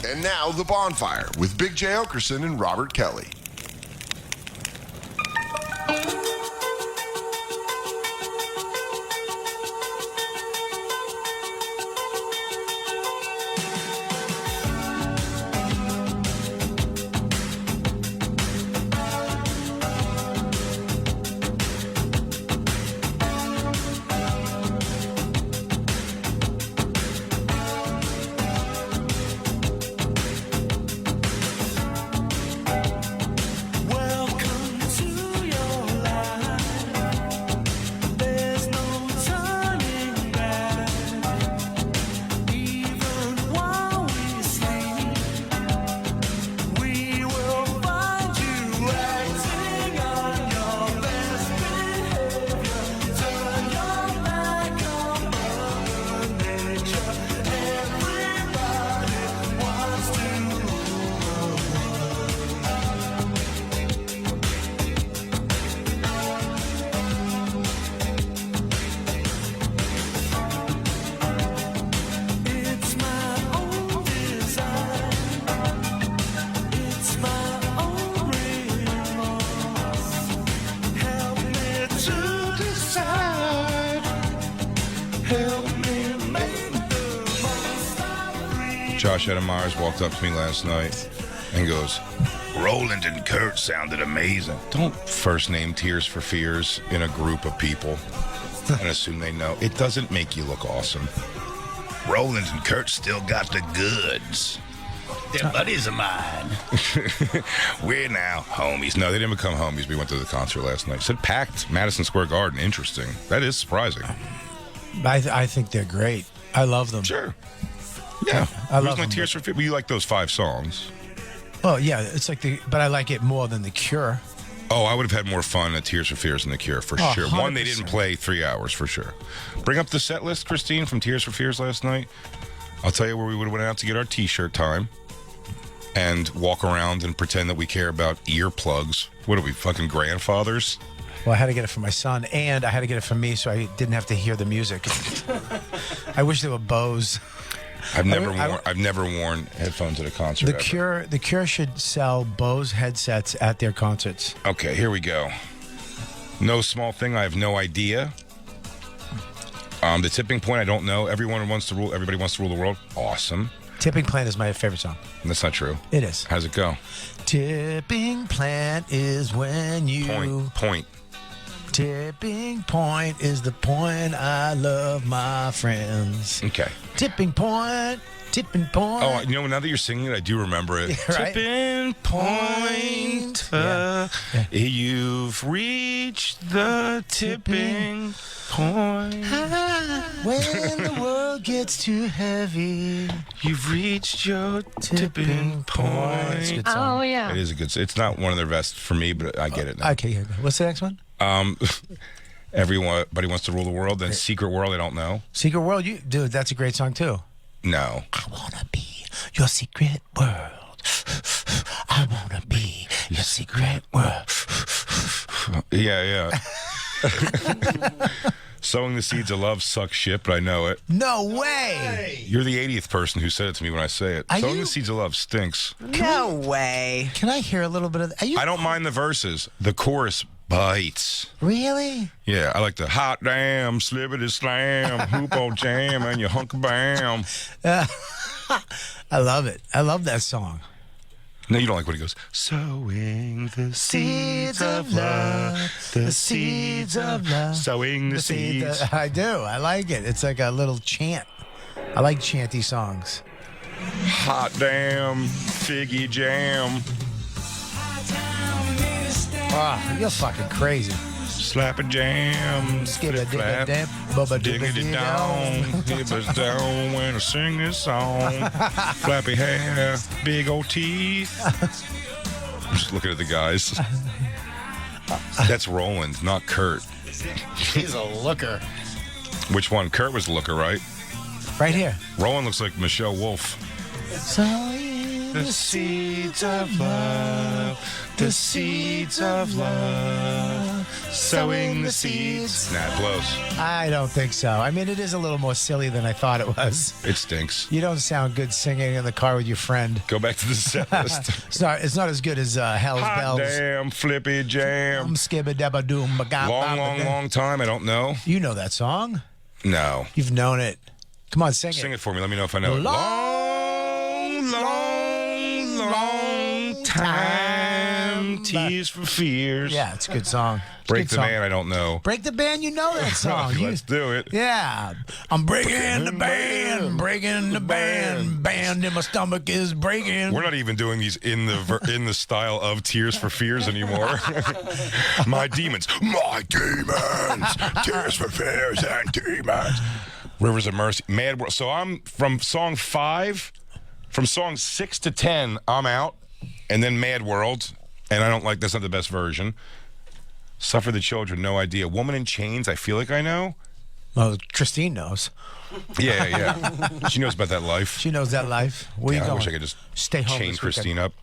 And now, The Bonfire with Big J. Okerson and Robert Kelly. Josh Adamars walked up to me last night and goes, Roland and Kurt sounded amazing. Don't first name Tears for Fears in a group of people and assume they know. It doesn't make you look awesome. Roland and Kurt still got the goods. They're buddies of mine. We're now homies. No, they didn't become homies. We went to the concert last night. It said packed Madison Square Garden. Interesting. That is surprising. I think they're great. I love them. Sure. Yeah. I love like Tears for Fears. You like those 5 songs. Well, yeah, it's like but I like it more than The Cure. Oh, I would have had more fun at Tears for Fears than The Cure, for sure. 100%. One, they didn't play 3 hours, for sure. Bring up the set list, Christine, from Tears for Fears last night. I'll tell you where we would have went out to get our T-shirt time and walk around and pretend that we care about earplugs. What are we, fucking grandfathers? Well, I had to get it for my son, and I had to get it for me so I didn't have to hear the music. I wish they were Bose. I've never worn headphones at a concert. The Cure should sell Bose headsets at their concerts. Okay, here we go. No small thing. I have no idea. The tipping point. I don't know. Everybody wants to rule the world. Awesome. Tipping Plant is my favorite song. That's not true. It is. How's it go? Tipping plant is when you... Point. Tipping point is the point I love my friends. Okay. Tipping point. Oh, you know, now that you're singing it, I do remember it. Yeah, right? Tipping point. Yeah. You've reached the tipping point. When the world gets too heavy, You've reached your tipping point. It's a good song. Oh, yeah. It is a good. It's not one of their best for me, but I get it now. Okay, here we go. What's the next one? Everybody wants to rule the world. Then Secret World, I don't know. Secret World, dude, that's a great song too. No. I wanna be your secret world. I wanna be your secret world. Yeah. Sowing the seeds of love sucks shit, but I know it. No way! You're the 80th person who said it to me when I say it. Are Sowing you? the seeds of love stinks. No way. Can I hear a little bit of that? I don't mind the verses. The chorus bites. Really? Yeah, I like the hot damn, slippity slam, hoopo jam, and your hunk bam. I love it. I love that song. No, you don't like when he goes, sowing the seeds of love, the seeds of love, sowing the seeds. I do. I like it. It's like a little chant. I like chanty songs. Hot damn, figgy jam. Ah, you're fucking crazy. Slap a jam, flip flap, diggity down, hip us down when I sing this song. Flappy hair, big old teeth. I'm just looking at the guys. That's Roland, not Kurt. He's a looker. Which one? Kurt was the looker, right? Right here. Roland looks like Michelle Wolf. Sowing The seeds of love, the seeds of love. Sowing the seeds. Nah, close. I don't think so. I mean, it is a little more silly than I thought it was. It stinks. You don't sound good singing in the car with your friend. Go back to the set list. It's not as good as Hell's Hot Bells. damn, flippy jam. Skibba dabba doom. Long time. I don't know. You know that song? No. You've known it. Come on, sing it. Sing it for me. Let me know if I know it. Long time. Tears for Fears. Yeah, it's a good song. Break the Man, I don't know. Break the Band, you know that song. Let's do it. Yeah. I'm breaking the band, breaking the band. Band in my stomach is breaking. We're not even doing these in the style of Tears for Fears anymore. My demons. Tears for Fears and demons. Rivers of Mercy. Mad World. So I'm from song 5, from song 6 to 10, I'm out. And then Mad World. And I don't like, that's not the best version. Suffer the Children, no idea. Woman in Chains, I feel like I know. Well, Christine knows. Yeah. She knows about that life. She knows that life. Where you I going? wish I could just stay home. chain Christine up.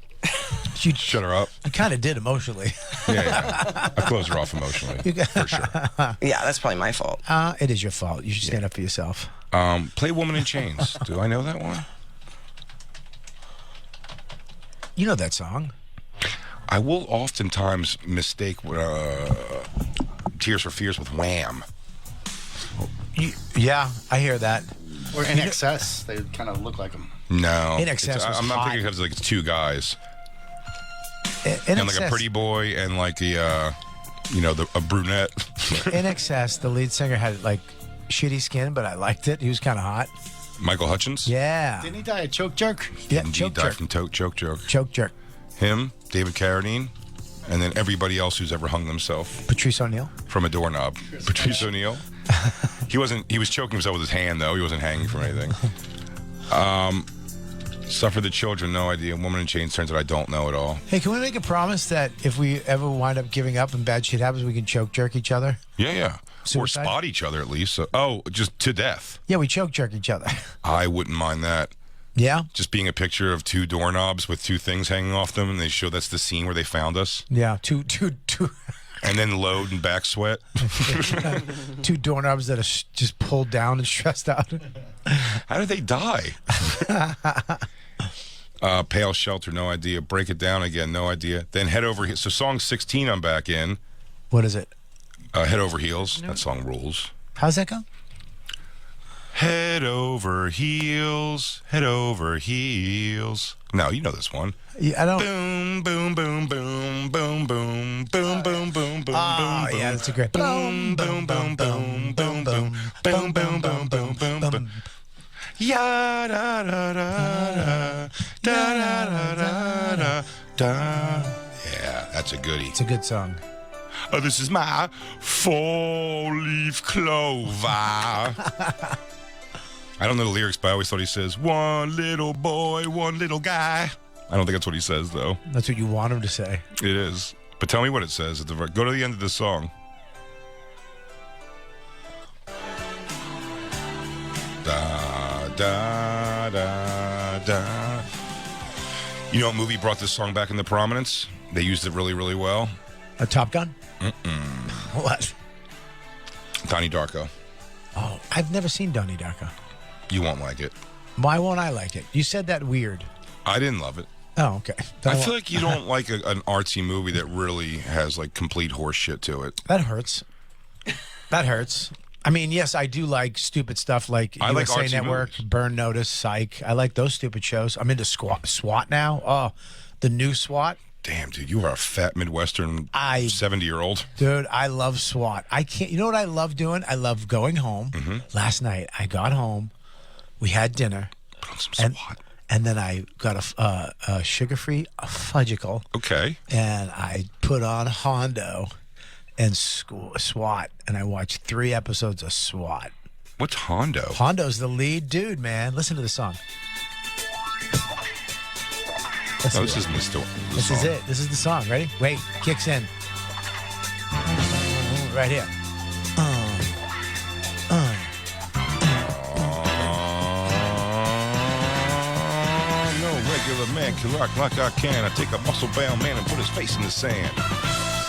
You Shut her up. You kind of did emotionally. Yeah. I closed her off emotionally, for sure. Yeah, that's probably my fault. It is your fault. You should stand up for yourself. Play Woman in Chains. Do I know that one? You know that song. I will oftentimes mistake Tears for Fears with Wham. Yeah, I hear that. Or In Excess. They kind of look like them. No. In Excess was I'm not hot. thinking because it's two guys. In And like a pretty boy and like a brunette. In Excess, the lead singer had like shitty skin, but I liked it. He was kind of hot. Michael Hutchins? Yeah. Didn't he die a choke jerk? Yeah, Indeed, choke died jerk. from choke jerk. Choke jerk. Him, David Carradine, and then everybody else who's ever hung themselves Patrice O'Neill. from a doorknob. Patrice O'Neill. He was choking himself with his hand though. He wasn't hanging from anything. Suffer the Children, no idea. Woman in Chains, turns out I don't know at all. Hey, can we make a promise that if we ever wind up giving up and bad shit happens, we can choke jerk each other? Yeah. Suicide? Or spot each other at least. So, just to death. Yeah, we choke jerk each other. I wouldn't mind that. Yeah? Just being a picture of two doorknobs with two things hanging off them, and they show that's the scene where they found us. Yeah, two And then load and back sweat. two doorknobs that are just pulled down and stressed out. How did they die? Pale Shelter, no idea. Break It Down Again, no idea. Then Head Over Heels. So song 16 I'm back in. What is it? Head Over Heels. That song rules. How's that go? Head over heels, head over heels. No, you know this one. Yeah, I don't. Boom, boom, boom, boom, boom, boom, boom, boom, boom, boom, Oh, boom, yeah, that's a great. boom, boom, boom, boom, boom, boom, boom, boom, boom, boom, boom, boom. Ya da da da da da da da da da. Yeah, that's a goodie. It's a good song. This is my four-leaf clover. I don't know the lyrics, but I always thought he says, one little boy, one little guy. I don't think that's what he says, though. That's what you want him to say. It is. But tell me what it says. At the go to the end of the song. Da, da, da, da. You know what movie brought this song back into prominence? They used it really, really well. A Top Gun? What? Donnie Darko. Oh, I've never seen Donnie Darko. You won't like it. Why won't I like it? You said that weird. I didn't love it. Oh, okay. I feel like you don't like an artsy movie that really has like complete horse shit to it. That hurts. That hurts. I mean, yes, I do like stupid stuff like I like USA artsy Network, movies. Burn Notice, Psych. I like those stupid shows. I'm into SWAT now. Oh, the new SWAT. Damn, dude, you are a fat Midwestern 70-year-old. Dude, I love SWAT. I can't. You know what I love doing? I love going home. Last night, I got home. We had dinner. Put on some SWAT. And then I got a sugar-free fudgicle. Okay. And I put on Hondo and SWAT. And I watched 3 episodes of SWAT. What's Hondo? Hondo's the lead dude, man. Listen to the song. No, this isn't the story. This is it. This is the song. Ready? Wait. Kicks in. Right here. No regular man can rock like I can. I take a muscle-bound man and put his face in the sand.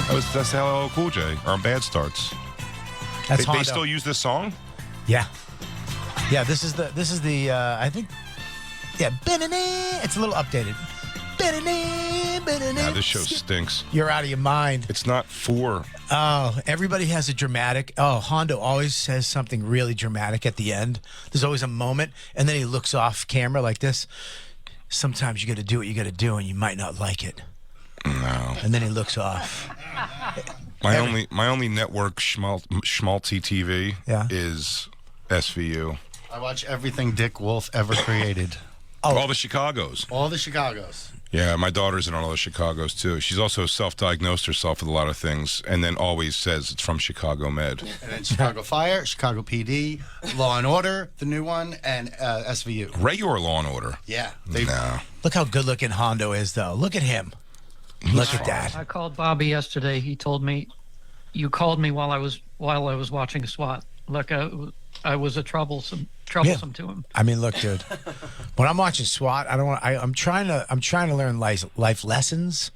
That's how LL Cool J or Bad starts. That's They Hondo. still use this song? Yeah. Yeah, this is the I think it's a little updated. Nah, this show stinks. You're out of your mind. It's not for. Oh, everybody has a dramatic. Oh, Hondo always says something really dramatic at the end. There's always a moment, and then he looks off camera like this. Sometimes you got to do what you got to do, and you might not like it. No. And then he looks off. My only network schmaltzy TV is SVU. I watch everything Dick Wolf ever created. All the Chicagos. All the Chicagos. Yeah, my daughter's in all the Chicagos too. She's also self-diagnosed herself with a lot of things, and then always says it's from Chicago Med. And then Chicago Fire, Chicago PD, Law and Order, the new one, and SVU. Regular Law and Order. Yeah. No. Look how good looking Hondo is, though. Look at him. Look at that. I called Bobby yesterday. He told me you called me while I was watching SWAT. Look, I was a troublesome to him. I mean, look, dude. When I'm watching SWAT, I'm trying to learn life lessons.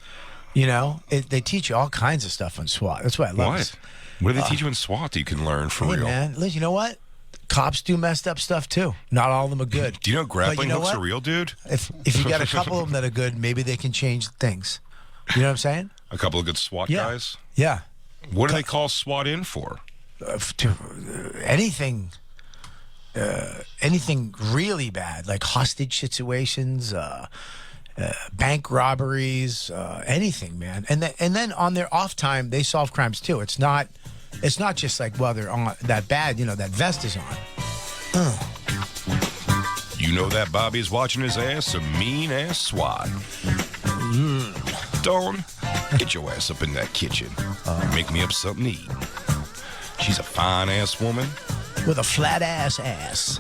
You know, they teach you all kinds of stuff on SWAT. That's what I love. What do they teach you in SWAT that you can learn for Hey, real? man, listen, you know what? Cops do messed up stuff too. Not all of them are good. Do you know grappling But you know hooks what? are real, dude? If you got a couple of them that are good, maybe they can change things. You know what I'm saying? A couple of good SWAT guys? Yeah. What do they call SWAT in for? Anything really bad, like hostage situations, bank robberies, anything, man. And then on their off time, they solve crimes too. It's not just like, well, they're on that bad, you know, that vest is on. You know that Bobby's watching his ass, some mean ass SWAT. Dawn, get your ass up in that kitchen. Make me up something to eat. She's a fine ass woman, With a flat ass.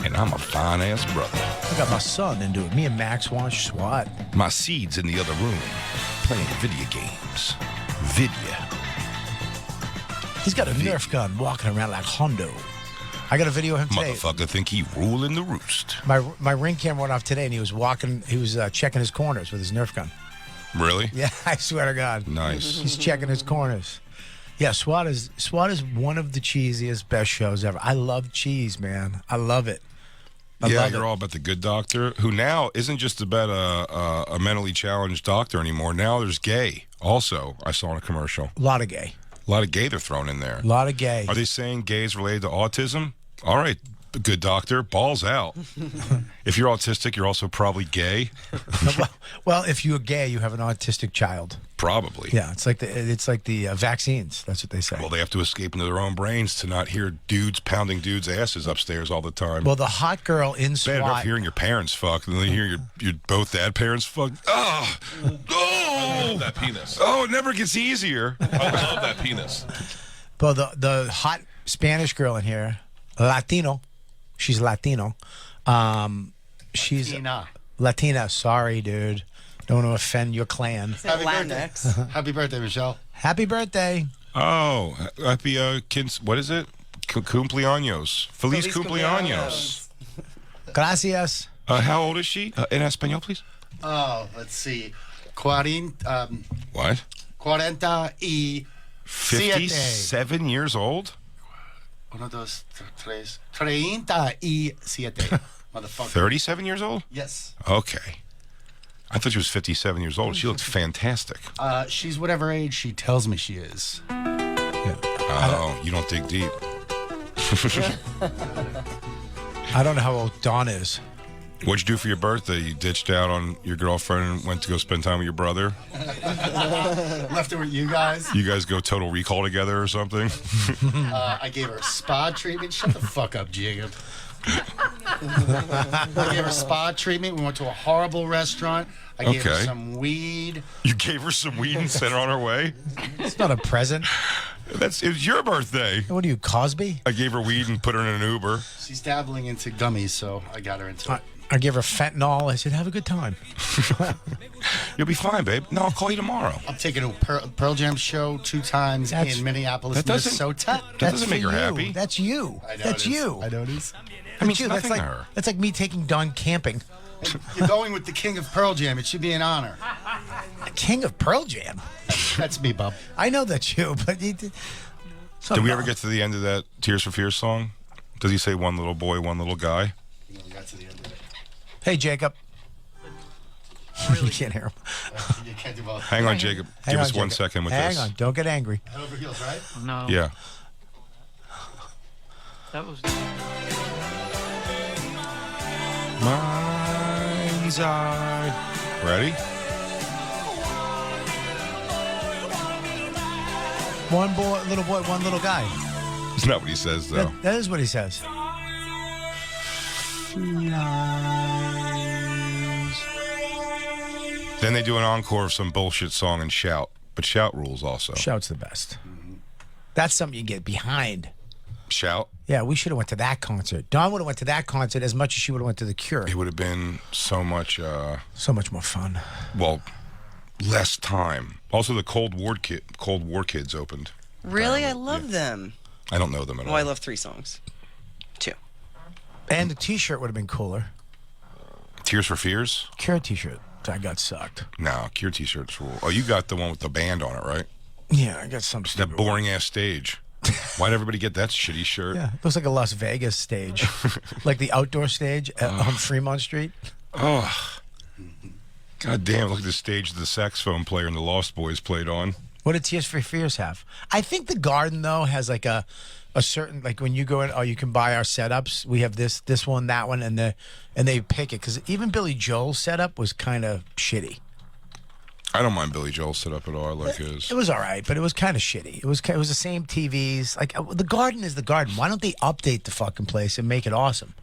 and I'm a fine ass brother. I got my son into it. Me and Max watch SWAT. My seed's in the other room, playing video games. Vidya. He's got a Nerf gun walking around like Hondo. I got a video of him today. Motherfucker think he ruling the roost. My ring camera went off today, and he was checking his corners with his Nerf gun. Really? Yeah, I swear to God. Nice. He's checking his corners. Yeah, SWAT is one of the cheesiest, best shows ever. I love cheese, man. I love it. You're all about the good doctor, who now isn't just about a mentally challenged doctor anymore. Now there's gay. Also, I saw in a commercial. A lot of gay. A lot of gay they're thrown in there. A lot of gay. Are they saying gay is related to autism? All right, good doctor, balls out. If you're autistic, you're also probably gay. Well, if you're gay, you have an autistic child. Probably. Yeah, it's like the vaccines. That's what they say. Well, they have to escape into their own brains to not hear dudes pounding dudes' asses upstairs all the time. Well, the hot girl in Bad enough SWAT. hearing your parents fuck, and then hear your both dad parents fuck. Oh, I love that penis. oh, it never gets easier. I love that penis. Well, the hot Spanish girl in here, Latino. She's Latino. She's Tina. Latina. Sorry, dude. Don't want to offend your clan. Happy birthday. Happy birthday, Michelle. Happy birthday. Oh, happy what is it? Cumpleaños. Feliz cumpleaños. Gracias. How old is she? In Espanol, please. Oh, let's see. What? 47. 57 years old? 1, 2, 3, 37. Motherfucker. 37 years old? Yes. Okay. I thought she was 57 years old. She looked fantastic. She's whatever age she tells me she is. Oh, you don't dig deep. I don't know how old Dawn is. What'd you do for your birthday? You ditched out on your girlfriend and went to go spend time with your brother? Left her with you guys. You guys go Total Recall together or something? I gave her a spa treatment. Shut the fuck up, Jacob. I gave her spa treatment. We went to a horrible restaurant. I gave her Okay. some weed. You gave her some weed and sent her on her way? It's not a present. It was your birthday. What are you, Cosby? I gave her weed and put her in an Uber. She's dabbling into gummies, so I got her into it. I give her fentanyl. I said, have a good time. You'll be fine, babe. No, I'll call you tomorrow. I'm taking a Pearl Jam show 2 times That's- in Minneapolis, that doesn't- Minnesota. That doesn't make for her you. happy. That's you. I know That's it is. you. I know it is. I mean, That's you. it's That's nothing like to her. that's like me taking Dawn camping. You're going with the king of Pearl Jam. It should be an honor. King of Pearl Jam. That's me, Bob. I know that's you, but you did. Did we ever get to the end of that Tears for Fears song? Does he say one little boy, one little guy? We got to the end of it. Hey, Jacob. You can't hear him. You can't do both. Hang on, Jacob. Hang Give on, us 1 Jacob. second with Hang this. on. Don't get angry. Head over heels, right? No. Yeah. That was. Mind's eye. Ready? One boy, little boy, one little guy. That's not what he says, though. That is what he says. Then they do an encore of some bullshit song and shout. But shout rules also. Shout's the best. That's something you get behind. Shout? Yeah, we should have went to that concert. Dawn would have went to that concert as much as she would have went to The Cure. It would have been so much, So much more fun. well, less time. Also, the Cold War Kids opened. Really? I love them. I don't know them at all. Well, I love 3 songs. 2. And the T-shirt would have been cooler. Tears for Fears? Cure T-shirt. That got sucked. No, Cure t-shirts rule. Oh, you got the one with the band on it, right? Yeah, I got some That stupid boring ass stage. Why'd everybody get that shitty shirt? Yeah, it looks like a Las Vegas stage, like the outdoor stage on Fremont Street. Oh, god damn! Look at the stage the saxophone player and the Lost Boys played on. What did Tears for Fears have? I think the Garden though has like a certain, like when you go in, oh, you can buy our setups. We have this one, that one, and they pick it because even Billy Joel's setup was kind of shitty. I don't mind Billy Joel's setup at all. I like his. It was all right, but it was kind of shitty. It was the same TVs. Like the Garden is the Garden. Why don't they update the fucking place and make it awesome?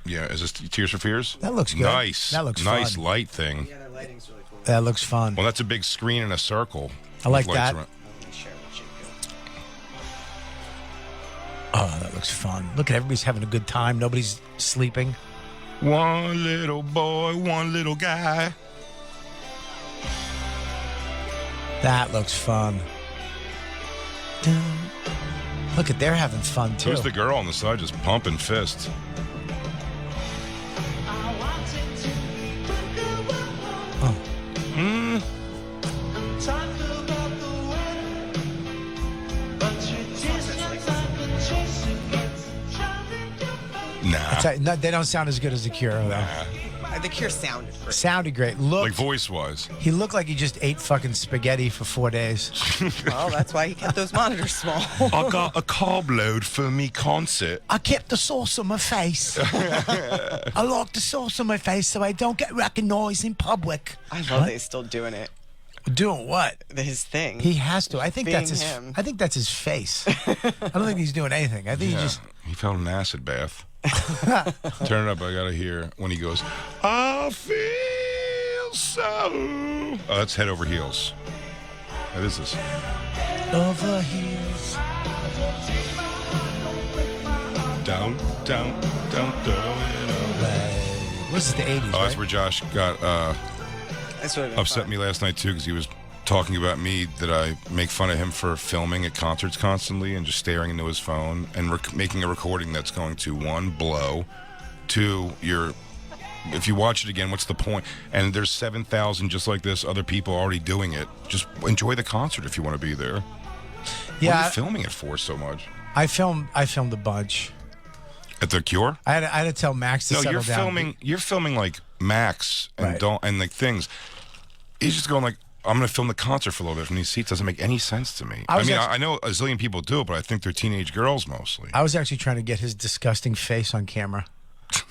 Yeah, is this Tears for Fears? That looks good. Nice. That looks nice fun. light thing. Yeah, their lighting's really cool. That looks fun. Well, that's a big screen in a circle. I like with lights that. around. Oh, that looks fun. Look at everybody's having a good time. Nobody's sleeping. One little boy, one little guy. That looks fun. Look at, they're having fun too. Who's the girl on the side just pumping fists? Oh. Nah. No, they don't sound as good as The Cure, though. The Cure sounded great. Sounded great. Like voice-wise. He looked like he just ate fucking spaghetti for 4 days. Well, that's why he kept those monitors small. I got a carb load for me concert. I kept the sauce on my face. I like the sauce on my face so I don't get recognised in public. I love that he's still doing it. Doing what? His thing. He has to. I think Being that's his. him. I think that's his face. I don't think he's doing anything. I think he just. He felt an acid bath. Turn it up. I gotta hear when he goes, I feel so. Oh, that's Head Over Heels. What is this? Over heels. Down, down, down, down. This is the 80s, Oh, that's right? where Josh got That's what upset me last night too, because he was talking about me that I make fun of him for filming at concerts constantly and just staring into his phone and making a recording that's going to, 1, blow, 2, if you watch it again, what's the point? And there's 7,000 just like this, other people already doing it. Just enjoy the concert if you want to be there. What are Yeah, you filming it for so much? I filmed a bunch. At The Cure? I had to tell Max to No, settle down. you're filming like Max and Right. and like things. He's just going like, I'm going to film the concert for a little bit from these seats. Doesn't make any sense to me. I mean, I know a zillion people do it, but I think they're teenage girls mostly. I was actually trying to get his disgusting face on camera.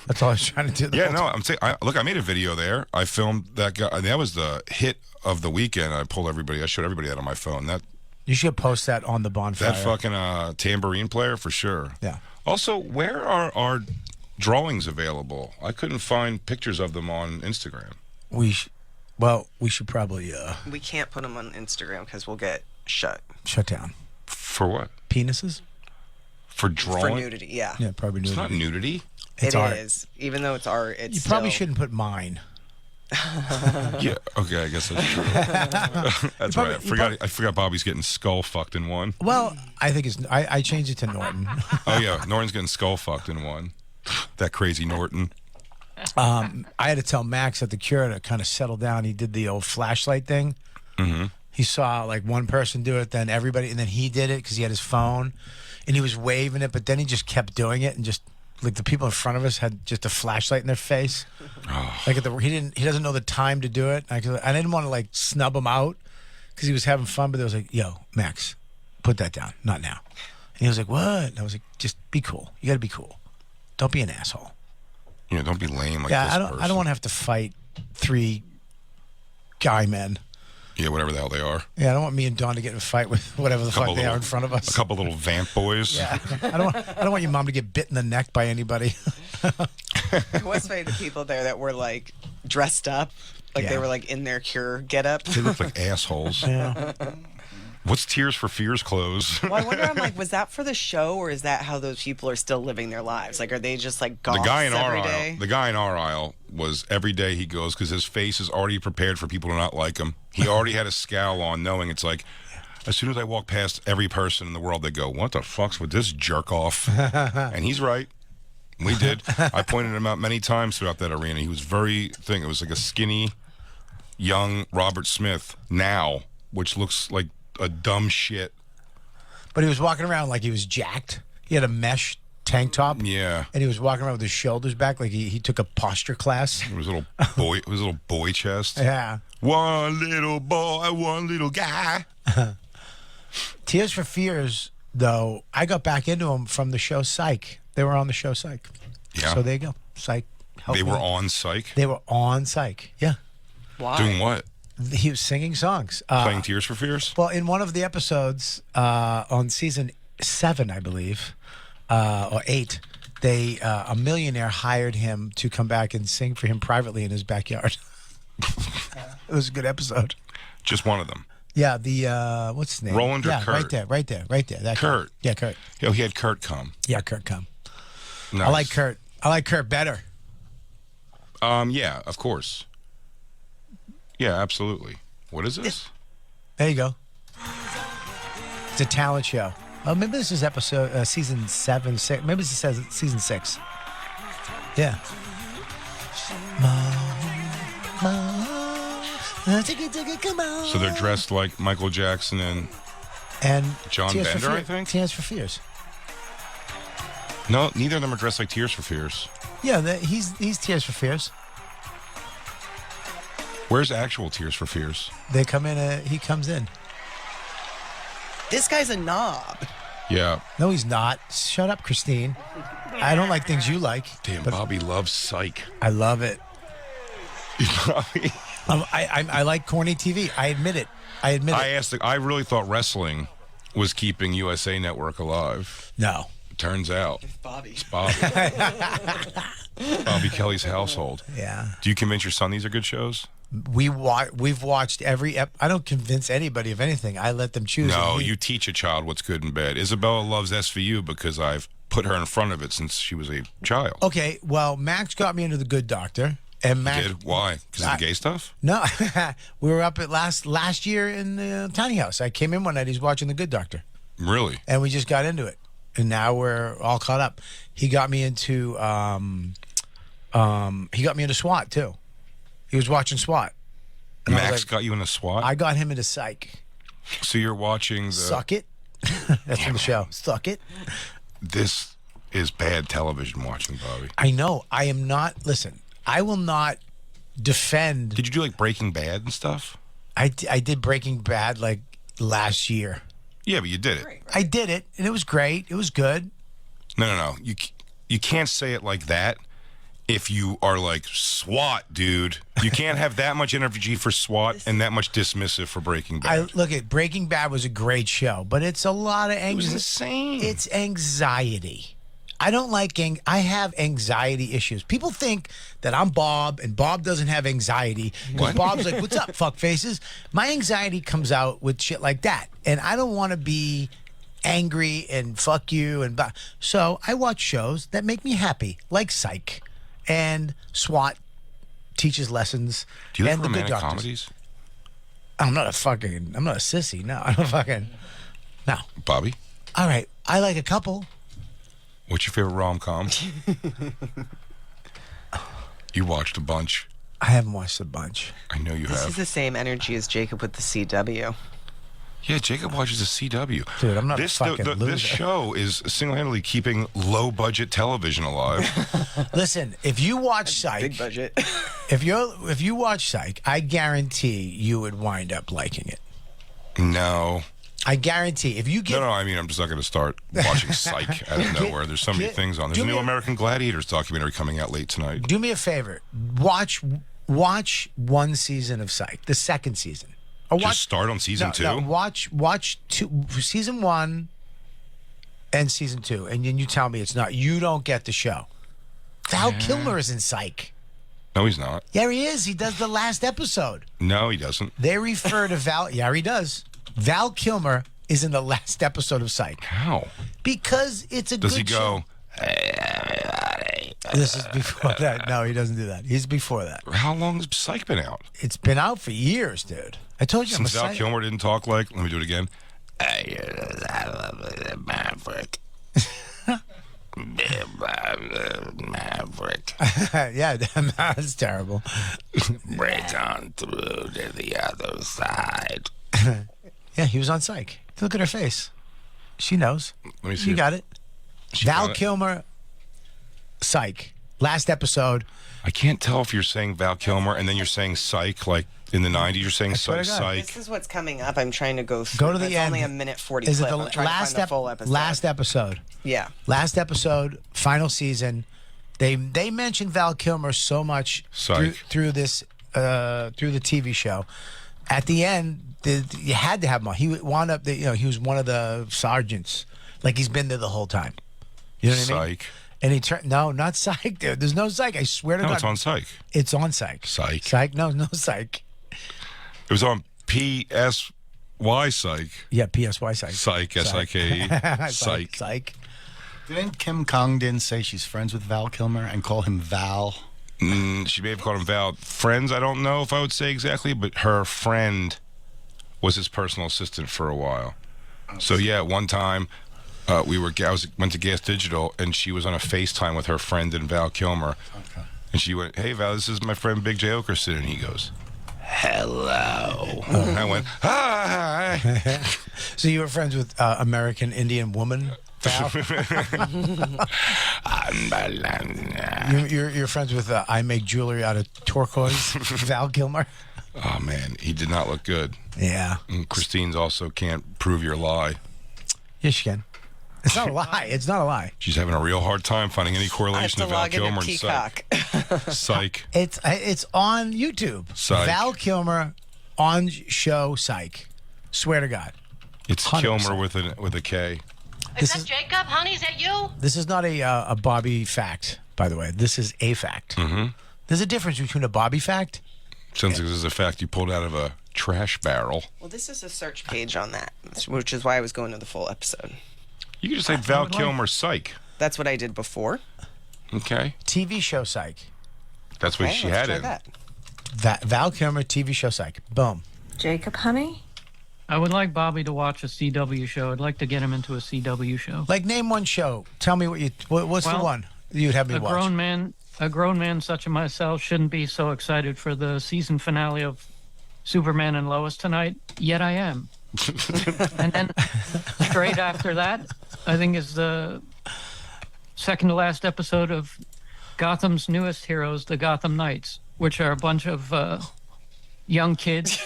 That's all I was trying to do. the Yeah, whole no, time. I'm saying, look, I made a video there. I filmed that guy. And that was the hit of the weekend. I showed everybody that on my phone. You should post that on the Bonfire. That fucking tambourine player for sure. Yeah. Also, where are our drawings available? I couldn't find pictures of them on Instagram. We should probably We can't put them on Instagram because we'll get shut. shut down. For what? Penises? For drawing? For nudity, yeah. Yeah, probably It's nudity. not nudity. It's It art. is. Even though it's art, it's You probably still- shouldn't put mine. Yeah. Okay, I guess that's true. That's probably- right. I forgot Bobby's getting skull fucked in one. Well, I think I changed it to Norton. Oh yeah, Norton's getting skull fucked in one. That crazy Norton. I had to tell Max at The Cure to kind of settle down. He did the old flashlight thing. Mm-hmm. He saw like one person do it, then everybody, and then he did it because he had his phone, and he was waving it, but then he just kept doing it, and just like the people in front of us had just a flashlight in their face. Like he doesn't know the time to do it. I didn't want to like snub him out because he was having fun, but it was like, yo, Max, put that down, not now. And he was like, what? And I was like, just be cool. You got to be cool. Don't be an asshole. Don't be lame like Yeah, this I don't person. want to have to fight 3 guy men. Yeah, whatever the hell they are. Yeah, I don't want me and Dawn to get in a fight with whatever the fuck they are in front of us. A couple little vamp boys. Yeah, I don't want your mom to get bit in the neck by anybody. It was funny, the people there that were like dressed up, like Yeah. they were like in their Cure getup. They look like assholes. Yeah. What's Tears for Fears clothes? Well, I wonder, I'm like, was that for the show, or is that how those people are still living their lives? Like, are they just like goths The guy in our every aisle. day? The guy in our aisle was every day he goes because his face is already prepared for people to not like him. He already had a scowl on, knowing it's like, as soon as I walk past every person in the world, they go, "What the fuck's with this jerk off?" And he's right. We did. I pointed him out many times throughout that arena. He was very thing. It was like a skinny, young Robert Smith now, which looks like a dumb shit. But he was walking around like he was jacked. He had a mesh tank top. Yeah. And he was walking around with his shoulders back like he took a posture class. It was a little boy chest. Yeah. One little boy, one little guy. Tears for Fears, though, I got back into them from the show Psych. They were on the show Psych. Yeah. So there you go. Psych. helped They me. were on Psych? They were on Psych. Yeah. Why? Doing what? He was singing songs. Playing Tears for Fears? Well, in one of the episodes on season 7, I believe, or 8, a millionaire hired him to come back and sing for him privately in his backyard. It was a good episode. Just one of them. Yeah, the what's his name? Roland or yeah, Kurt? right there. That Kurt. guy. Yeah, Kurt. Yo, he had Kurt come. Yeah, Kurt come. Nice. I like Kurt. I like Kurt better. Yeah, of course. Yeah, absolutely. What is this? There you go. It's a talent show. Oh, maybe this is episode season 7, 6. Maybe this is season 6. Yeah. Come on. So they're dressed like Michael Jackson and John Tears for Bender, I Fear- think? Tears for Fears. No, neither of them are dressed like Tears for Fears. Yeah, he's Tears for Fears. Where's actual Tears for Fears? They come in. He comes in. This guy's a knob. Yeah. No, he's not. Shut up, Christine. I don't like things you like. Damn, but Bobby loves Psych. I love it. Bobby. I like corny TV. I admit it. I really thought wrestling was keeping USA Network alive. No. Turns out Bobby. it's Bobby. Bobby Kelly's household. Yeah. Do you convince your son these are good shows? We've watched every I don't convince anybody of anything. I let them choose. No, And you teach a child what's good and bad. Isabella loves SVU because I've put her in front of it since she was a child. Okay, well, Max got me into The Good Doctor. And Max Did? Why? Because of the gay stuff? No. We were up at last year in the tiny house. I came in one night, he's watching The Good Doctor. Really? And we just got into it. And now we're all caught up. He got me into SWAT too. He was watching SWAT. And I was Max like, got you in a SWAT? I got him into Psych. So you're watching the... Suck It. That's from the show. Suck It. This is bad television watching, Bobby. I know. I am not. Listen, I will not defend. Did you do like Breaking Bad and stuff? I did Breaking Bad like last year. Yeah, but you did it. I did it, and it was great. It was good. No. You can't say it like that if you are like SWAT, dude. You can't have that much energy for SWAT and that much dismissive for Breaking Bad. Look at Breaking Bad was a great show, but it's a lot of It was anxiety. insane. It's anxiety. I don't like I have anxiety issues. People think that I'm Bob and Bob doesn't have anxiety because What? Bob's like, "What's up, fuck faces?" My anxiety comes out with shit like that, and I don't want to be angry and fuck you and blah. So I watch shows that make me happy, like Psych and SWAT teaches lessons. Do you like and The Good romantic Doctors. comedies? I'm not a sissy. No, I'm a fucking no. Bobby, All right, I like a couple. what's your favorite rom-com? You watched a bunch. I haven't watched a bunch. I know you This have. is the same energy as Jacob with the CW. Yeah, Jacob watches the CW. Dude, I'm not this, a fucking loser. This show is single-handedly keeping low-budget television alive. Listen, if you watch Psych, Big budget. if you watch Psych, I guarantee you would wind up liking it. No. I guarantee. If you get No, I mean, I'm just not going to start watching Psych out of nowhere. There's so many things on. There's a new American Gladiators documentary coming out late tonight. do me a favor, watch one season of Psych, the second season. Or Just start on season 2? No, watch season 1 and season 2, and then you tell me it's not. You don't get the show. Val Kilmer is in Psych. No, he's not. Yeah, he is. He does the last episode. No, he doesn't. They refer to Val. Yeah, he does. Val Kilmer is in the last episode of Psych How? because it's a Does good he show. go, This is before that. No, he doesn't do that. He's before that. how long has Psych been out? It's been out for years, dude. I told you. Since I'm a Val Kilmer didn't talk like, let me do it again. Maverick. Maverick. Yeah, that's terrible. Break on through to the other side. Yeah, he was on Psych. Look at her face. She knows. Let me see. You got it. Val got it. Kilmer, Psych. Last episode. I can't tell if you're saying Val Kilmer and then you're saying Psych, like in the 90s, you're saying swear to God. Psych. This is what's coming up. I'm trying to go through. Go to the It's end. only a minute 40 Is it clip. the I'm trying to find the full episode. last episode? Yeah. Last episode, final season. They mentioned Val Kilmer so much Psych. through this through the TV show. At the end, you had to have him on. He wound up, he was one of the sergeants. Like he's been there the whole time. You know what I mean? Psych. And he turned. No, not Psych, dude. There's no Psych. I swear to No, God. it's on Psych. It's on Psych. Psych. Psych. No Psych. It was on PSY Psych. Yeah, PSY Psych. Psych, S-I-K-E. Psych. Psych. Didn't Kim Congdon say she's friends with Val Kilmer and call him Val? She may have called him Val. Friends, I don't know if I would say exactly, but her friend was his personal assistant for a while. So yeah, one time I went to Gas Digital and she was on a FaceTime with her friend and Val Kilmer. Okay. And she went, "Hey Val, this is my friend Big J Okerson." And he goes, "Hello." And I went, "Hi." So you were friends with American Indian woman, Val? You're friends with I make jewelry out of turquoise, Val Kilmer? Oh man, he did not look good. Yeah. And Christine's also can't prove your lie. Yes, you can. It's not a lie. It's not a lie. She's having a real hard time finding any I have correlation to to Val log into Kilmer and Psych. Peacock. Psych. It's on YouTube. Psych. Val Kilmer on show Psych. Swear to God. It's 100%. Kilmer with a K. This Is that Jacob? Honey, is that you? This is not a Bobby fact, by the way. This is a fact. Mm-hmm. There's a difference between a Bobby fact. Sounds like this is a fact you pulled out of a trash barrel. Well, this is a search page on that, which is why I was going to the full episode. You can just say Val Kilmer Psych. That's what I did before. Okay. TV show Psych. That's what Okay, she let's had try in. that. Val Kilmer TV show Psych. Boom. Jacob, honey? I would like Bobby to watch a CW show. I'd like to get him into a CW show. Like name one show. Tell me what's the Well, one you'd have me A watch. grown man such as myself shouldn't be so excited for the season finale of Superman and Lois tonight, yet I am. And then straight after that, I think is the second to last episode of Gotham's newest heroes, the Gotham Knights, which are a bunch of young kids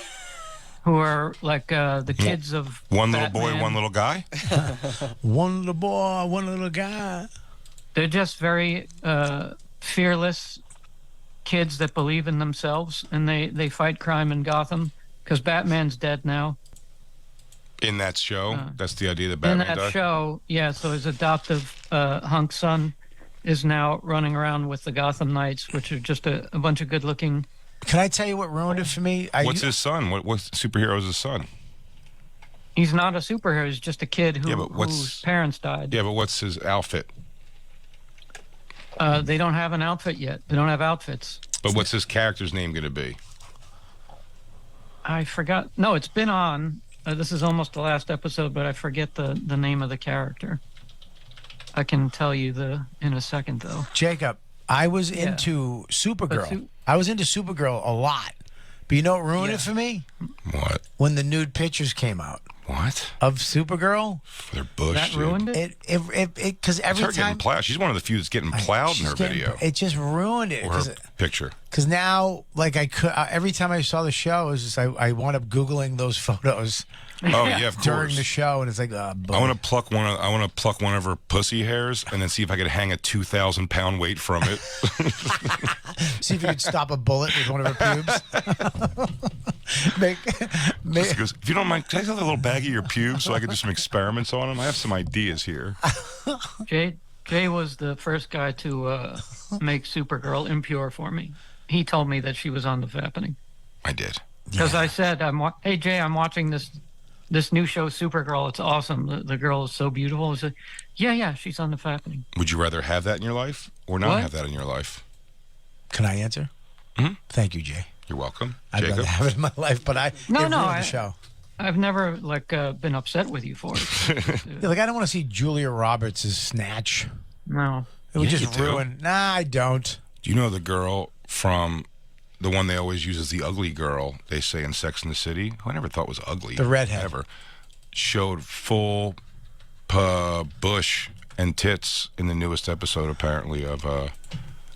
who are like the kids of One little boy, Batman. one little guy. One little boy, one little guy. They're just very fearless kids that believe in themselves, and they fight crime in Gotham because Batman's dead now. In that show, that's the idea that In Batman that died. show, yeah, so his adoptive hunk son is now running around with the Gotham Knights, which are just a bunch of good-looking. Can I tell you what ruined it for me? What's his son? What superhero is his son? He's not a superhero. He's just a kid Yeah, but whose parents died. Yeah, but what's his outfit? They don't have an outfit yet. They don't have outfits. But what's his character's name going to be? I forgot. No, it's been on. This is almost the last episode, but I forget the name of the character. I can tell you in a second, though. Jacob, I was into Supergirl. Su- I was into Supergirl a lot. But you know what ruined it for me? What? When the nude pictures came out What? of Supergirl. They're bush. That dude. ruined it. It because It's every her getting time plowed. She's one of the few that's getting plowed in her video. it just ruined it. Or her picture. Because now, like I could, every time I saw the show, it was just I wound up googling those photos Oh yeah, of during course. the show, and it's like, I want to pluck one. I want to pluck one of her pussy hairs and then see if I could hang a 2,000-pound weight from it. see if you could stop a bullet with one of her pubes. make, She goes, if you don't mind, can I have a little bag of your pubes so I can do some experiments on them? I have some ideas here. Jay was the first guy to make Supergirl impure for me. He told me that she was on the Fappening. I did. Because I said, "Hey Jay, I'm watching this new show, Supergirl. It's awesome. The girl is so beautiful." I said, "Yeah, she's on the Fappening." Would you rather have that in your life or not What? have that in your life? Can I answer? Mhm. Thank you, Jay. You're welcome. I'd Jacob? rather have it in my life, but it ruined the show. I've never been upset with you for it. Yeah, like I don't want to see Julia Roberts' snatch. No. It would Yeah, just you do. ruin. Nah, I don't. Do you know the girl from the one they always use as the ugly girl, they say in Sex and the City, who I never thought was ugly. The redhead. Ever. Showed full bush and tits in the newest episode, apparently, of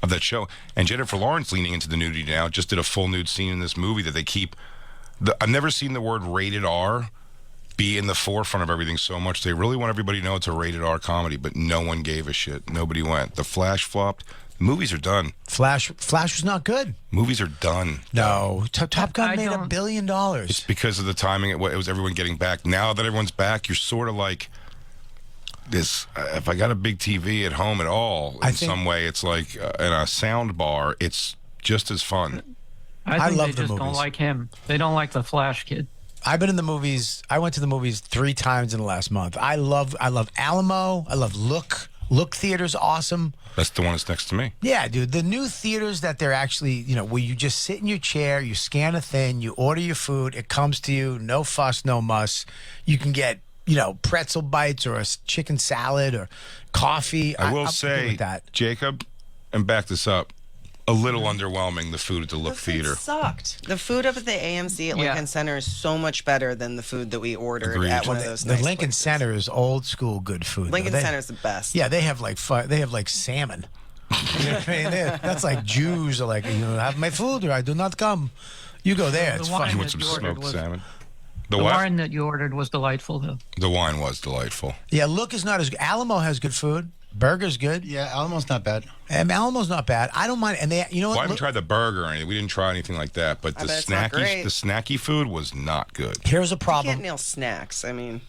that show. And Jennifer Lawrence, leaning into the nudity now, just did a full nude scene in this movie that they keep. I've never seen the word rated R be in the forefront of everything so much. They really want everybody to know it's a rated R comedy, but no one gave a shit. Nobody went. The Flash flopped. Movies are done. Flash was not good. Movies are done. No, Top Gun I made don't- $1 billion. It's because of the timing. It was everyone getting back. Now that everyone's back, you're sort of like this. If I got a big TV at home at all, I in think- some way, it's like in a sound bar. It's just as fun. I think love they the just don't movies. like him. They don't like the Flash kid. I've been in the movies. I went to the movies 3 times in the last month. I love Alamo. I love Look. Look Theater's awesome. That's the one that's next to me. Yeah, dude. The new theaters that they're actually, where you just sit in your chair, you scan a thing, you order your food, it comes to you, no fuss, no muss. You can get, pretzel bites or a chicken salad or coffee. I will I'm good say, with that. Jacob, and back this up, a little underwhelming, the food at the Look The food Theater. sucked. The food up at the AMC at Yeah. Lincoln Center is so much better than the food that we ordered Agreed. at one of those. The nice Lincoln places. Center is old school good food. Lincoln though. Center's the best. Yeah, they have like salmon. You know what I mean? That's like Jews are like, have my food or I do not come. You go there, it's The wine fun. You that want some you ordered smoked was- salmon? The The what? wine that you ordered was delightful, though. The wine was delightful. Yeah, Look is not as good. Alamo has good food. Burger's good. Yeah, Alamo's not bad. And Alamo's not bad. I don't mind. And they, you know Well, I what? haven't tried the burger or anything. We didn't try anything like that. But I the bet it's not great. snacky food was not good. Here's a You problem. can't nail snacks. I mean,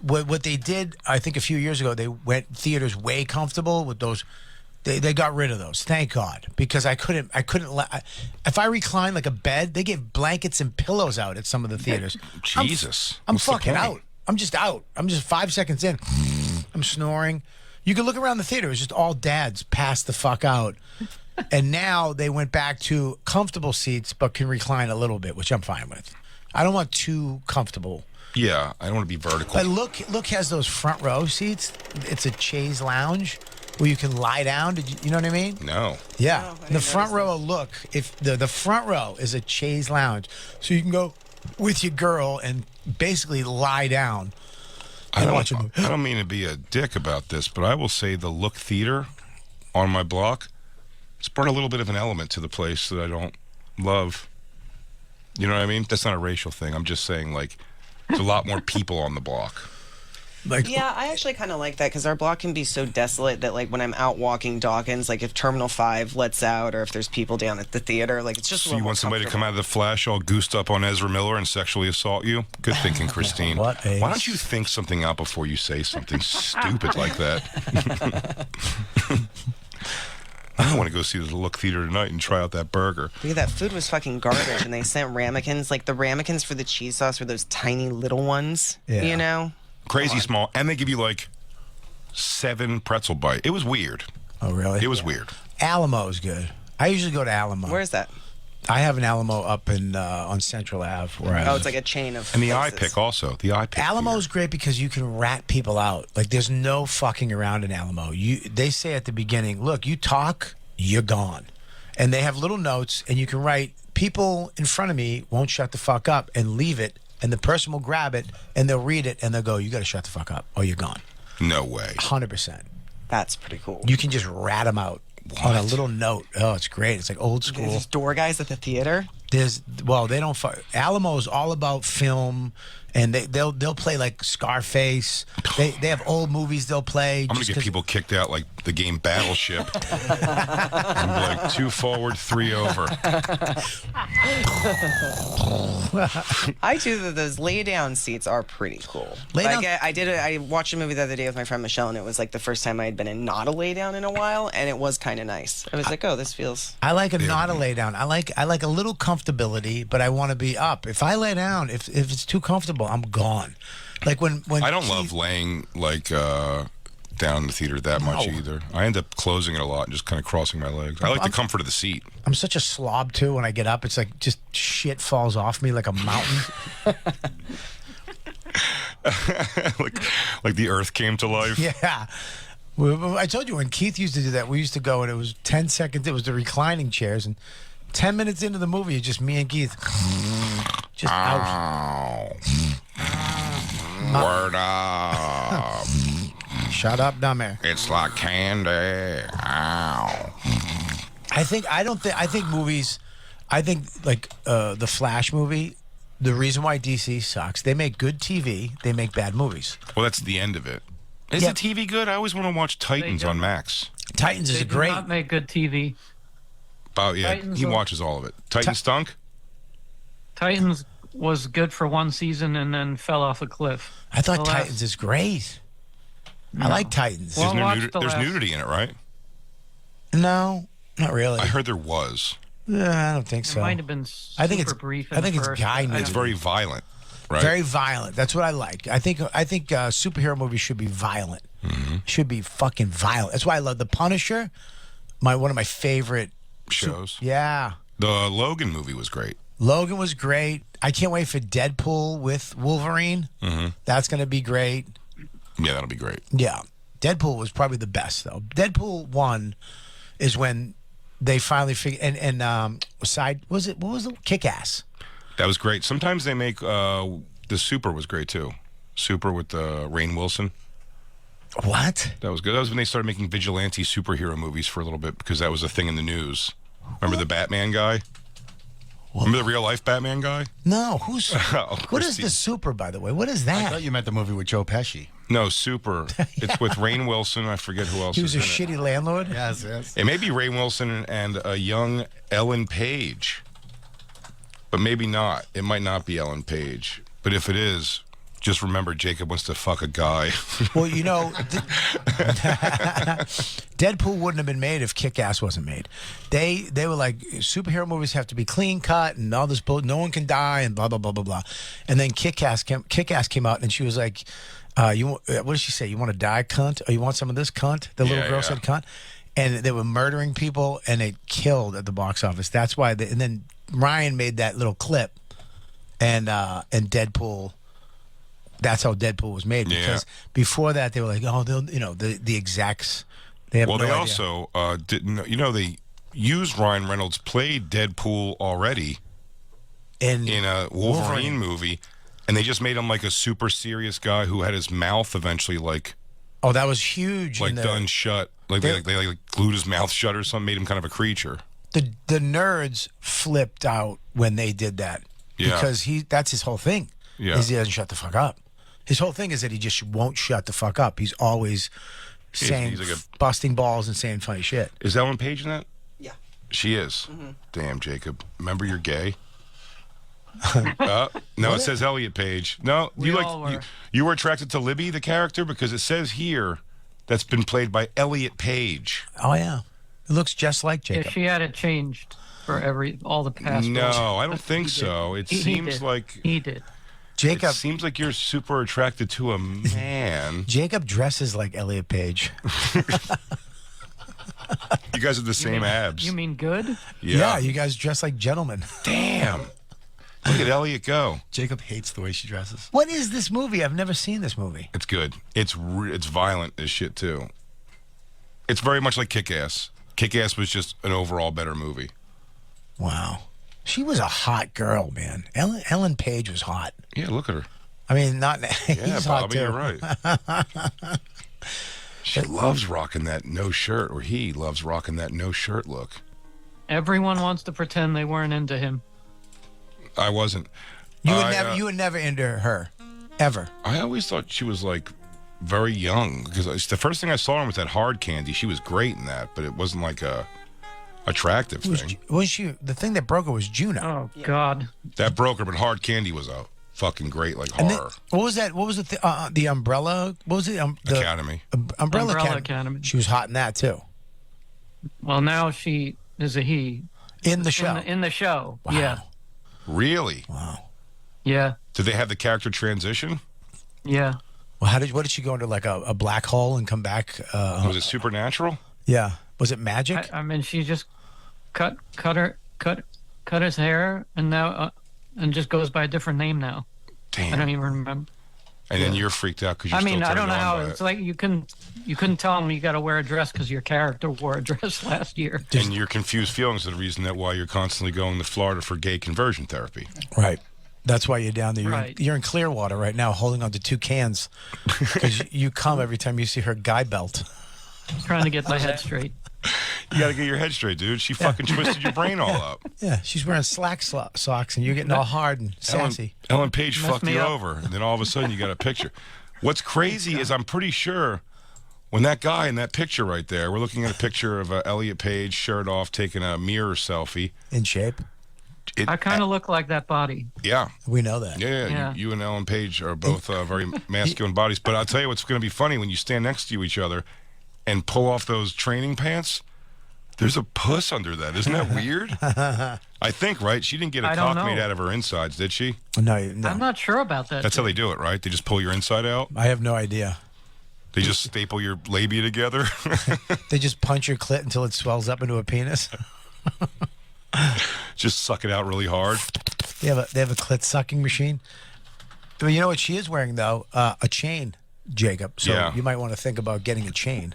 What they did, I think a few years ago, they went theaters way comfortable with those. They got rid of those. Thank God, because I couldn't. If I recline like a bed, they give blankets and pillows out at some of the theaters. Jesus. I'm What's the fucking point? out. I'm just out. I'm just 5 seconds in. I'm snoring. You could look around the theater. It's just all dads passed the fuck out. And now they went back to comfortable seats, but can recline a little bit, which I'm fine with. I don't want too comfortable. Yeah, I don't want to be vertical. But Look has those front row seats. It's a chaise lounge where you can lie down. You know what I mean? No. Yeah. Oh, I the didn't front notice row of Look, if the front row is a chaise lounge, so you can go with your girl and basically lie down. I and watch a movie. don't mean to be a dick about this, but I will say the Look Theater on my block, it's brought a little bit of an element to the place that I don't love. You know what I mean? That's not a racial thing. I'm just saying, like, there's a lot more people on the block. Like, yeah, I actually kind of like that because our block can be so desolate that, like, when I'm out walking Dawkins, like if Terminal 5 lets out or if there's people down at the theater, like it's just. a So little you more want somebody to come comfortable. out of the Flash all goosed up on Ezra Miller and sexually assault you? Good thinking, Christine. What a- Why don't you think something out before you say something stupid like that? I want to go see the Look Theater tonight and try out that burger. Yeah, that food was fucking garbage, and they sent ramekins. Like the ramekins for the cheese sauce were those tiny little ones. Yeah. You know. Crazy small, and they give you like 7 pretzel bite. It was weird. Oh, really? It was weird. Alamo's good. I usually go to Alamo. Where's that? I have an Alamo up in on Central Ave. Where I Oh, live. it's like a chain of. And the places. iPick also. The iPick. Alamo's great because you can rat people out. Like there's no fucking around in Alamo. They say at the beginning, look, you talk, you're gone. And they have little notes, and you can write, people in front of me won't shut the fuck up, and leave it, and the person will grab it, and they'll read it, and they'll go, you got to shut the fuck up, or you're gone. No way. 100%. That's pretty cool. You can just rat them out on a little note. Oh, it's great. It's like old school. There's door guys at the theater. They don't. Alamo is all about film, and they'll play like Scarface. They have old movies they'll play. I'm gonna get people kicked out like the game Battleship. I'm like 2 forward, 3 over. I do that. Those lay down seats are pretty cool. I watched a movie the other day with my friend Michelle, and it was like the first time I had been in not a lay down in a while, and it was kind of nice. I was like, oh, this feels. I like not a lay down. I like a little comfortability, but I want to be up. If I lay down, if it's too comfortable, I'm gone. Like when I don't love laying like down in the theater that much either. I end up closing it a lot and just kind of crossing my legs. I like the comfort of the seat. I'm such a slob too. When I get up, it's like just shit falls off me like a mountain. like the earth came to life. Yeah. I told you when Keith used to do that, we used to go and it was 10 seconds. It was the reclining chairs, and 10 minutes into the movie, it's just me and Keith. Just out. Word up. Shut up, dumbass. It's like candy. Ow. I think movies, like the Flash movie, the reason why DC sucks, they make good TV, they make bad movies. Well, that's the end of it. Is the TV good? I always want to watch Titans on Max. Titans is great. They do not make good TV. Oh, yeah, Titans he watches all of it. Titans stunk? Titans was good for one season and then fell off a cliff. I thought Titans is great. No. I like Titans. Well, There's nudity in it, right? No, not really. I heard there was. I don't think so. It might have been super brief. I think it's guy nudity. It's very violent, right? Very violent. That's what I like. I think superhero movies should be violent. Mm-hmm. Should be fucking violent. That's why I love The Punisher. One of my favorite shows. Yeah. The Logan movie was great. Logan was great. I can't wait for Deadpool with Wolverine. Mm-hmm. That's going to be great. Yeah, that'll be great. Yeah. Deadpool was probably the best, though. Deadpool 1 is when they finally figured, what was it? Kick-Ass. That was great. Sometimes they make, the Super was great, too. Super with Rainn Wilson. What? That was good. That was when they started making vigilante superhero movies for a little bit, because that was a thing in the news. Remember the Batman guy? Remember the real-life Batman guy? No. What is Christine. the Super, by the way? What is that? I thought you meant the movie with Joe Pesci. No, Super. It's with Rainn Wilson. I forget who else He was a is in shitty landlord? Yes. It may be Rainn Wilson and a young Ellen Page. But maybe not. It might not be Ellen Page. But if it is, just remember Jacob wants to fuck a guy. Well, Deadpool wouldn't have been made if Kick-Ass wasn't made. They were like, superhero movies have to be clean cut and all this bull. No one can die and blah blah blah blah blah. And then Kick-Ass came out and she was like, what did she say? You want to die, cunt? Or you want some of this, cunt? The little girl said, cunt. And they were murdering people, and it killed at the box office. That's why. And then Ryan made that little clip, and Deadpool. That's how Deadpool was made. Because before that, they were like, oh, the execs. They have no idea. Also didn't. They used Ryan Reynolds played Deadpool already in a Wolverine movie. And they just made him like a super serious guy who had his mouth eventually like... Oh, that was huge. Like done shut. Like they glued his mouth shut or something, made him kind of a creature. The nerds flipped out when they did that. Yeah. Because that's his whole thing. Yeah. Is he doesn't shut the fuck up. His whole thing is that he just won't shut the fuck up. He's always saying, he's like busting balls and saying funny shit. Is Ellen Page in that? Yeah. She is. Mm-hmm. Damn, Jacob. Remember you're gay? No, it says Elliot Page. No, you were attracted to Libby, the character, because it says here that's been played by Elliot Page. Oh yeah, it looks just like Jacob. Yeah, she had it changed for all the past. No, I don't think so. It seems like he did. Jacob, it seems like you're super attracted to a man. Jacob dresses like Elliot Page. You guys have the same abs. You mean good? Yeah, you guys dress like gentlemen. Damn. Look at Elliot go. Jacob hates the way she dresses. What is this movie? I've never seen this movie. It's good. It's violent as shit too. It's very much like Kick-Ass. Kick-Ass was just an overall better movie. Wow. She was a hot girl, man. Ellen Page was hot. Yeah, look at her. I mean, not Yeah, he's hot Bobby, too. you're right. She loves rocking that no shirt, or he loves rocking that no shirt look. Everyone wants to pretend they weren't into him. I wasn't. You were never into her, ever. I always thought she was like very young because the first thing I saw her was that Hard Candy. She was great in that, but it wasn't like a attractive thing. Was she? The thing that broke her was Juno. Oh God. That broke her, but Hard Candy was a fucking great like And then- horror. what was that? What was the Umbrella? What was it? The Academy. Umbrella Umbrella Academy. Academy. She was hot in that too. Well, now she is a he. In the show. In the show. Wow. Yeah. Really? Wow. Yeah. Did they have the character transition? Yeah. Well, what did she go into like a black hole and come back? Was it supernatural? Yeah. Was it magic? I mean, she just cut his hair, and now and just goes by a different name now. Damn. I don't even remember. And then you're freaked out because you're I mean, still I don't know turned how on by it's it. like you couldn't tell him you got to wear a dress because your character wore a dress last year. And your confused feelings are the reason that why you're constantly going to Florida for gay conversion therapy. Right. That's why you're down there. Right. You're in Clearwater right now, holding on to 2 cans because you come every time you see her guy belt. Trying to get my head straight. You got to get your head straight, dude. She fucking twisted your brain all up. Yeah, she's wearing slack socks, and you're getting all hard and sassy. Ellen Page Messed fucked me you up. over, and then all of a sudden you got a picture. What's crazy is I'm pretty sure when that guy in that picture right there, we're looking at a picture of Elliot Page, shirt off, taking a mirror selfie. In shape. I kind of look like that body. Yeah. We know that. Yeah, Yeah. You and Ellen Page are both very masculine bodies. But I'll tell you what's going to be funny when you stand next to each other and pull off those training pants. There's a puss under that. Isn't that weird? I think, right? She didn't get a I don't cock made know. out of her insides, did she? No. I'm not sure about that. That's how they do it, right? They just pull your inside out. I have no idea. They just staple your labia together. They just punch your clit until it swells up into a penis. Just suck it out really hard. They have a clit sucking machine. But you know what she is wearing though? A chain, Jacob. So Yeah. you might want to think about getting a chain.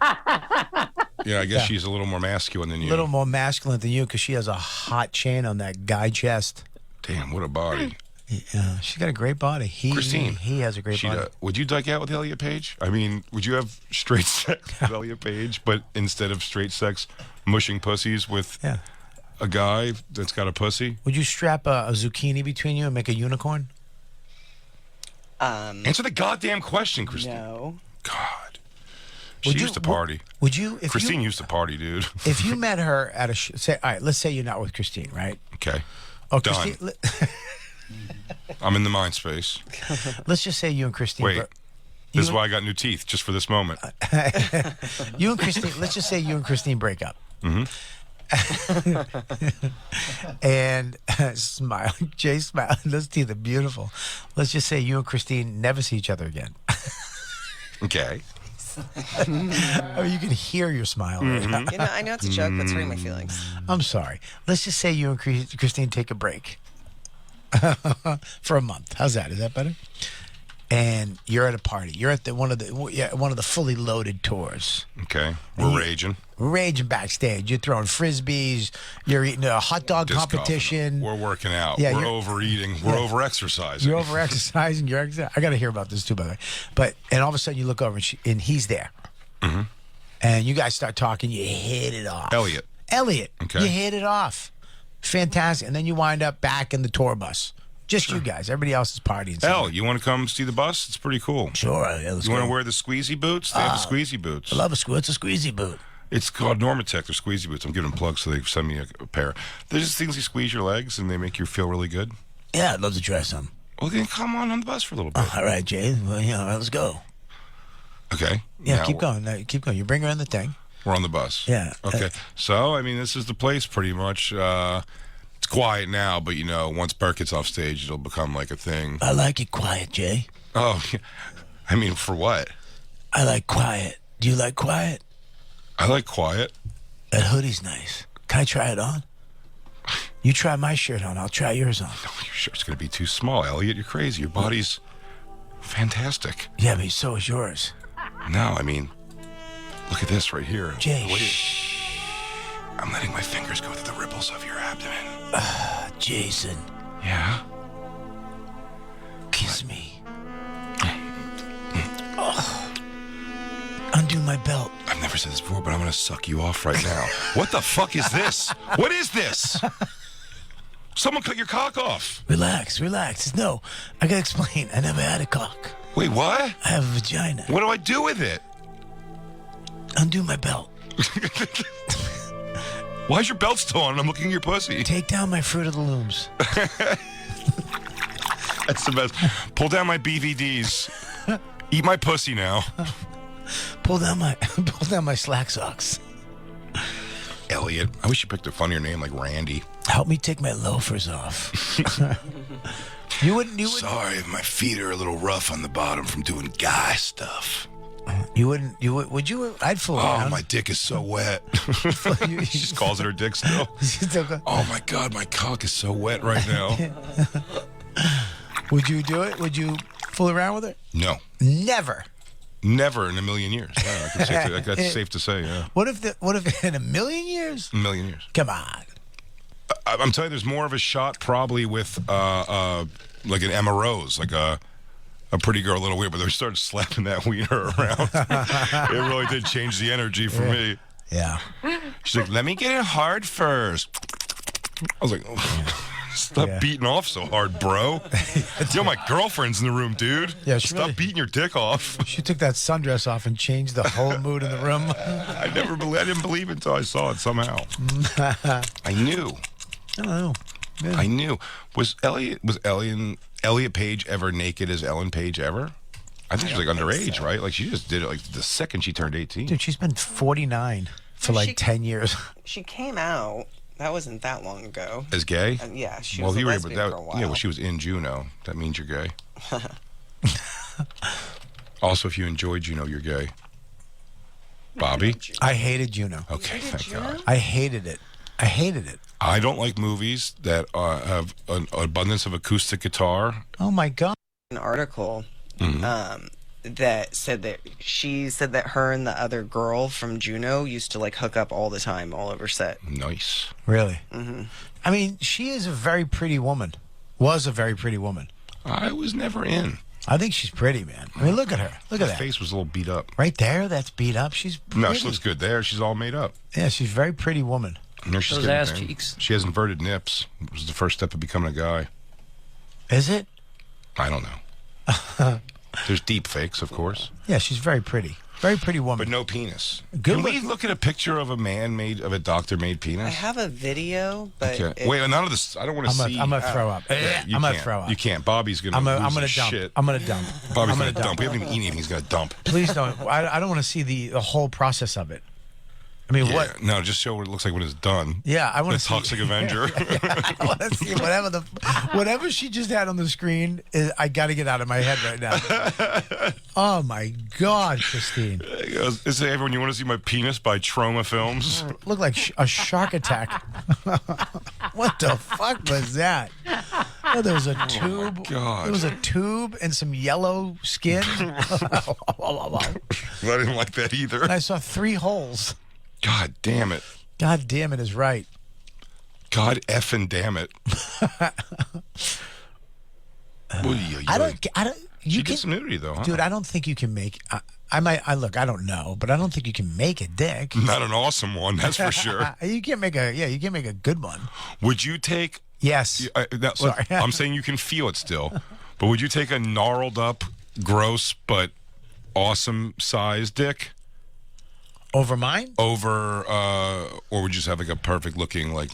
Yeah, I guess she's a little more masculine than you. A little more masculine than you because she has a hot chain on that guy chest. Damn, what a body. Yeah, she's got a great body. Christine. He has a great body. Would you like out with Elliot Page? I mean, would you have straight sex with Elliot Page, but instead of straight sex, mushing pussies with Yeah. a guy that's got a pussy? Would you strap a zucchini between you and make a unicorn? Answer the goddamn question, Christine. No. God. She Would you- used to party. Would you? If Christine you, used to party, dude. if you met her at a say, all right, let's say you're not with Christine, right? Okay. Oh, Done. Christine. I'm in the mind space. Let's just say you and Christine. Wait. you This is and- why I got new teeth, just for this moment. You and Christine. Let's just say you and Christine break up. Mm-hmm. And smile, Jay, smile. Those teeth are beautiful. Let's just say you and Christine never see each other again. Okay. Oh, you can hear your smile. Mm-hmm. You know, I know it's a joke, but it's hurting my feelings. I'm sorry. Let's just say you and Christine take a break for a month. How's that? Is that better? And you're at a party. You're at one of the fully loaded tours. Okay. We're raging. Raging backstage. You're throwing frisbees. You're eating a hot dog Disc competition. golfing. We're working out. Yeah, we're you're- overeating. We're over-exercising. You're over exercising. I got to hear about this too, by the way. And all of a sudden you look over and he's there. Mm-hmm. And you guys start talking. You hit it off. Elliot. Okay. You hit it off. Fantastic. And then you wind up back in the tour bus. Just you guys. Everybody else is partying. Elle, you want to come see the bus? It's pretty cool. Sure. Yeah, let's You want go. to wear the squeezy boots? They have the squeezy boots. I love it's a squeezy boot. It's called Normatec. They're squeezy boots. I'm giving them plugs, so they send me a pair. They're just things you squeeze your legs, and they make you feel really good. Yeah, I'd love to try some. Well, then come on the bus for a little bit. All right, Jay. Well, yeah, all right, let's go. Okay. Yeah, Now keep going. No, keep going. You bring her in the thing. We're on the bus. Yeah. Okay. So, I mean, this is the place pretty much. It's quiet now, but, you know, once Bert gets off stage, it'll become like a thing. I like it quiet, Jay. Oh, I mean, for what? I like quiet. Do you like quiet? I like quiet. That hoodie's nice. Can I try it on? You try my shirt on. I'll try yours on. Oh, your shirt's going to be too small, Elliot. You're crazy. Your body's fantastic. Yeah, but so is yours. No, I mean, look at this right here. Jay, Wait. shh. I'm letting my fingers go through the ripples of your abdomen. Jason, Yeah? kiss me. Undo my belt. I've never said this before, but I'm going to suck you off right now. What the fuck is this? What is this? Someone cut your cock off. Relax. No, I gotta explain. I never had a cock. Wait, what? I have a vagina. What do I do with it? Undo my belt. Why is your belt still on? I'm looking at your pussy. Take down my Fruit of the Looms. That's the best. Pull down my BVDs. Eat my pussy now. Pull down my slack socks. Elliot. I wish you picked a funnier name like Randy. Help me take my loafers off. You wouldn't. Sorry if my feet are a little rough on the bottom from doing guy stuff. You wouldn't. Would you? I'd fool around. Oh, my dick is so wet. She just calls it her dick still. Oh my God, my cock is so wet right now. Would you do it? Would you fool around with it? No. Never. Never in a million years. Yeah, that's safe to say, yeah. What if in a million years? A million years. Come on. I'm telling you, there's more of a shot probably with like an Emma Rose, like a pretty girl, a little weird, but they started slapping that wiener around. It really did change the energy for me. Yeah. She's like, let me get it hard first. I was like, oh. Stop beating off so hard, bro. Yo, my girlfriend's in the room, dude. Yeah, Stop beating your dick off. She took that sundress off and changed the whole mood in the room. I didn't believe it until I saw it somehow. I knew. I don't know. Yeah. I knew. Was Elliot Page ever naked as Ellen Page ever? I think she was like underage, right? Like she just did it like the second she turned 18. Dude, she's been 49 for like 10 years. She came out. That wasn't that long ago. As gay? Yeah, she was a lesbian for a while. Yeah, well, she was in Juno. That means you're gay. Also, if you enjoy Juno, you're gay. Bobby? I hated Juno. Okay, thank God. I hated it. I don't like movies that have an abundance of acoustic guitar. Oh, my God. An article that said that she said that her and the other girl from Juno used to like hook up all the time, all over set. Nice. Really? Mm-hmm. I mean, she is a very pretty woman. Was a very pretty woman. I was never in. I think she's pretty, man. I mean, look at her. Look at that. Her face was a little beat up. Right there, that's beat up. She's pretty. No, she looks good there. She's all made up. Yeah, she's a very pretty woman. Those ass cheeks. She has inverted nips. It was the first step of becoming a guy. Is it? I don't know. There's deep fakes, of course. Yeah, she's very pretty. Very pretty woman. But no penis. Good Can we look at a picture of a doctor-made penis? I have a video, but okay. Wait, none of this. I don't want to see. I'm gonna throw up. I'm gonna throw up. You can't. Bobby's gonna. I'm gonna lose his dump. shit. I'm gonna dump. Bobby's gonna dump. We haven't even eaten anything. He's gonna dump. Please don't. I don't want to see the whole process of it. I mean, Yeah, what? no, just show what it looks like when it's done. Yeah, I want The to see. Toxic Avenger. I want to see whatever she just had on the screen. I got to get out of my head right now. Oh my God, Christine! He goes, "Is everyone? You want to see my penis by Trauma Films?" Looked like a shark attack. What the fuck was that? Oh, there was a tube. God. There was a tube and some yellow skin. I didn't like that either. And I saw 3 holes. God damn it. God damn it is right. God effing damn it. I don't. You get some nudity though, huh? Dude, I don't think you can make. I don't know, but I don't think you can make a dick. Not an awesome one, that's for sure. You can't make a good one. Would you take? Yes. Sorry. I'm saying you can feel it still, but would you take a gnarled up, gross but awesome size dick? Over mine? Or would you just have like a perfect looking like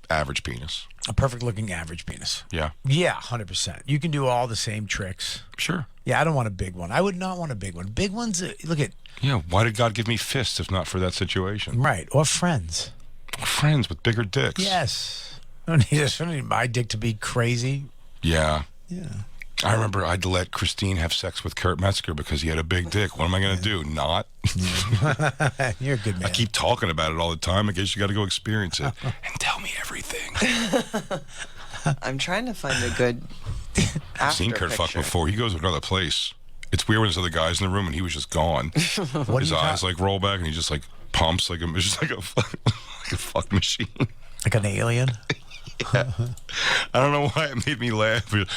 average penis? A perfect looking average penis. Yeah. Yeah, 100%. You can do all the same tricks. Sure. Yeah, I don't want a big one. I would not want a big one. Big ones, look at. Yeah, why did God give me fists if not for that situation? Right, or friends. Friends with bigger dicks. Yes. I don't need my dick to be crazy. Yeah. Yeah. I remember I'd let Christine have sex with Kurt Metzger because he had a big dick. What am I going to do? Not? You're a good man. I keep talking about it all the time. I guess you got to go experience it. And tell me everything. I'm trying to find a good I've seen Kurt fuck before. He goes to another place. It's weird when there's other guys in the room and he was just gone. His eyes like roll back and he just like pumps like it's just like a like a fuck machine. Like an alien. Yeah. I don't know why it made me laugh. It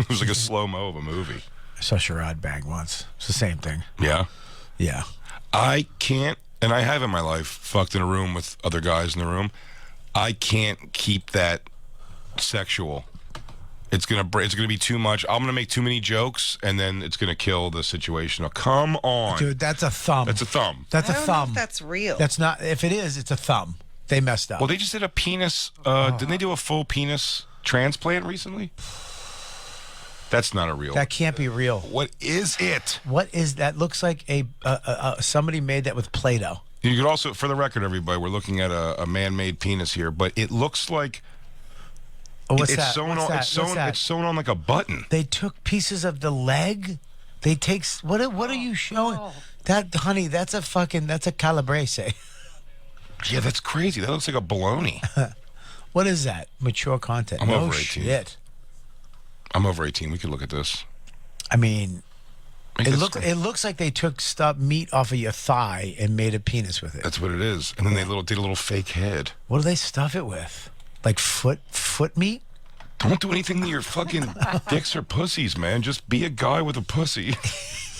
was like a slow-mo of a movie. I saw Sherrod bang once. It's the same thing. Yeah? Yeah. I can't, and I have in my life, fucked in a room with other guys in the room. I can't keep that sexual. It's gonna be too much. I'm gonna make too many jokes, and then it's gonna kill the situation. Oh, come on, Dude, that's a thumb. That's a thumb. That's a I don't thumb. know if that's real. That's not. If it is, it's a thumb. They messed up. Well, they just did a penis. Didn't they do a full penis transplant recently? That's not a real. That can't be real. What is it? What is that? Looks like somebody made that with Play-Doh. You could also, for the record, everybody, we're looking at a man-made penis here, but it looks like Oh, what's it's that? sewn What's on. that? It's sewn. What's that? It's sewn on like a button. They took pieces of the leg. They take what are you showing? That honey, that's a calabrese. Yeah, that's crazy. That looks like a bologna. What is that? Mature content. I'm no over 18. Shit. I'm over 18. We could look at this. I mean, Make it this- looks. It looks like they took meat off of your thigh and made a penis with it. That's what it is. And then they did a little fake head. What do they stuff it with? Like foot meat? Don't do anything to your fucking dicks or pussies, man. Just be a guy with a pussy.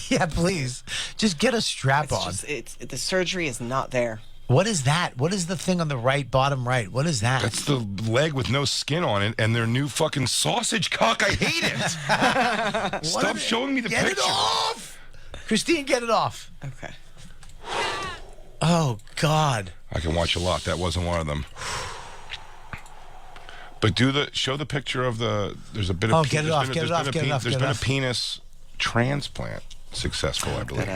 Yeah, please. Just get a strap It's on. just, the surgery is not there. What is that? What is the thing on the right, bottom right? What is that? That's the leg with no skin on it and their new fucking sausage cock. I hate it. Stop showing me the Get picture. it off! Christine, get it off. Okay. Oh, God. I can watch a lot. That wasn't one of them. But show the picture of there's a bit of Oh, get it off, get it off, get it off, There's get it been a off. penis transplant successful, I believe.